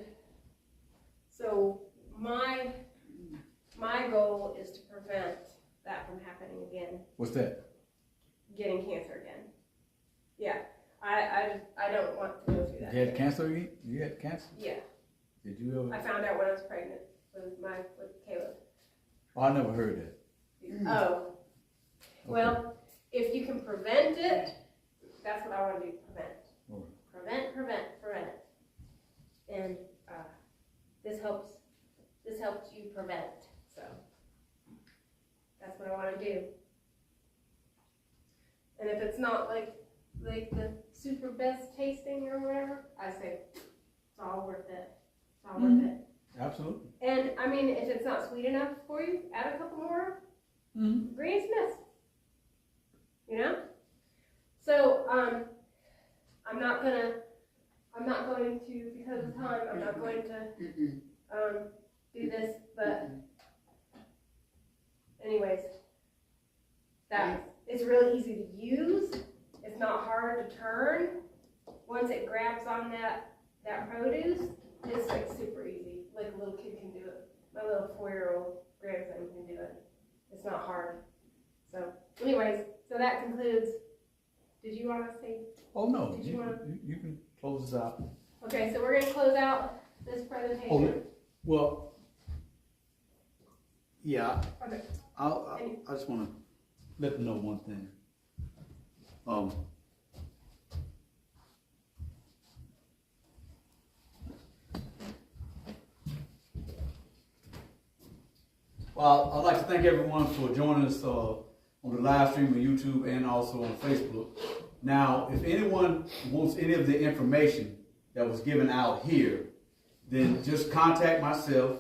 so my goal is to prevent that from happening again.
What's that?
Getting cancer again. Yeah, I don't want to go through that.
You had
again.
cancer again? You had cancer?
Yeah,
Did you ever?
I found out when I was pregnant with Caleb.
Oh, I never heard that.
Oh, well, if you can prevent it, that's what I want to do, prevent.
Alright.
Prevent. And this helps you prevent, so that's what I want to do. And if it's not like the super best tasting or whatever, I say it's all worth it. It's all worth it.
Absolutely.
And I mean, if it's not sweet enough for you, add a couple more Granny Smiths. You know? So, I'm not going to, because of time, I'm not going to, do this, but anyways, it's really easy to use. It's not hard to turn. Once it grabs on that produce, it's like super easy. Like a little kid can do it. My little 4-year-old grandson can do it. It's not hard. So anyways, so that concludes. Did you want to say?
Oh no,
Did
you can close this out.
Okay, so we're going to close out this presentation.
Well, yeah.
Okay.
I just want to let them know one thing. Well, I'd like to thank everyone for joining us on the live stream on YouTube and also on Facebook. Now, if anyone wants any of the information that was given out here, then just contact myself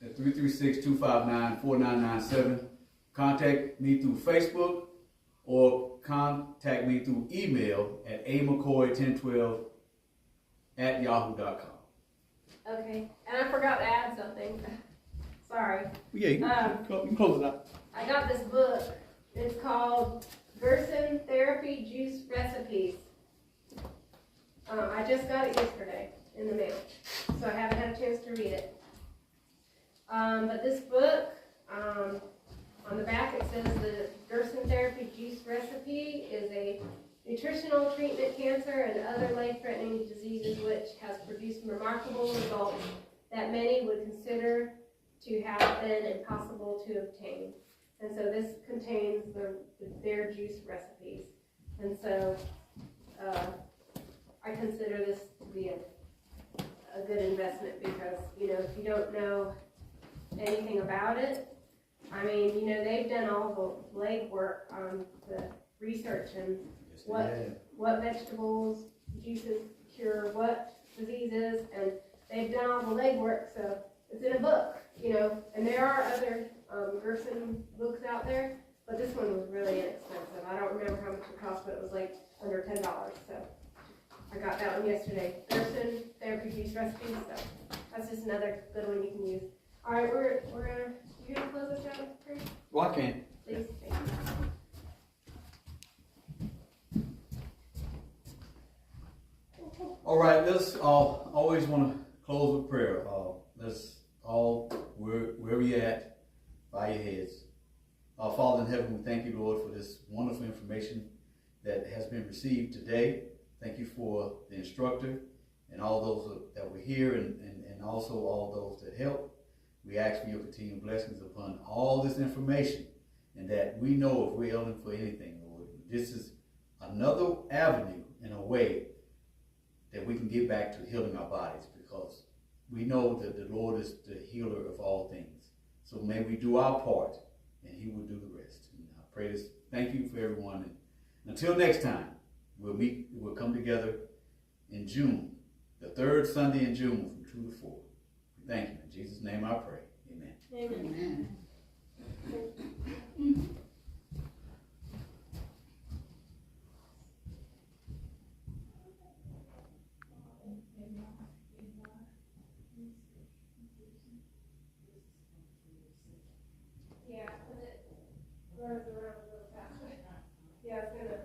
at 336-259-4997. Contact me through Facebook or contact me through email at amccoy1012@yahoo.com.
Okay, and I forgot to add something. Sorry.
Yeah, you can close it out.
I got this book. It's called Gerson Therapy Juice Recipes. I just got it yesterday in the mail, so I haven't had a chance to read it. But this book, on the back it says the Gerson Therapy Juice Recipe is a nutritional treatment cancer and other life-threatening diseases which has produced remarkable results that many would consider to have been impossible to obtain. And so this contains their juice recipes. And so, I consider this to be a good investment because, if you don't know anything about it, I mean, they've done all the legwork on the research and what vegetables, juices cure what diseases, and they've done all the legwork, so it's in a book, and there are other Gerson books out there, but this one was really inexpensive. I don't remember how much it cost, but it was like under $10, so I got that one yesterday. Gerson Therapy Juice Recipes, so that's just another good one you can use. All right, you gonna close this out with prayer?
Well, I can.
Please, thank you.
All right, let's always want to close with prayer. Let's all, where you at, bow your heads. Father in heaven, we thank you, Lord, for this wonderful information that has been received today. Thank you for the instructor and all those that were here and also all those that helped. We ask for your continued blessings upon all this information, and that we know if we're ailing for anything, Lord, this is another avenue in a way that we can get back to healing our bodies, because we know that the Lord is the healer of all things. So may we do our part, and he will do the rest. And I pray this. Thank you for everyone. And until next time, we'll come together in June, the third Sunday in June from 2 to 4. Thank you. In Jesus' name I pray. Amen.
Amen.
Yeah, and it runs around real fast. Yeah, it's gonna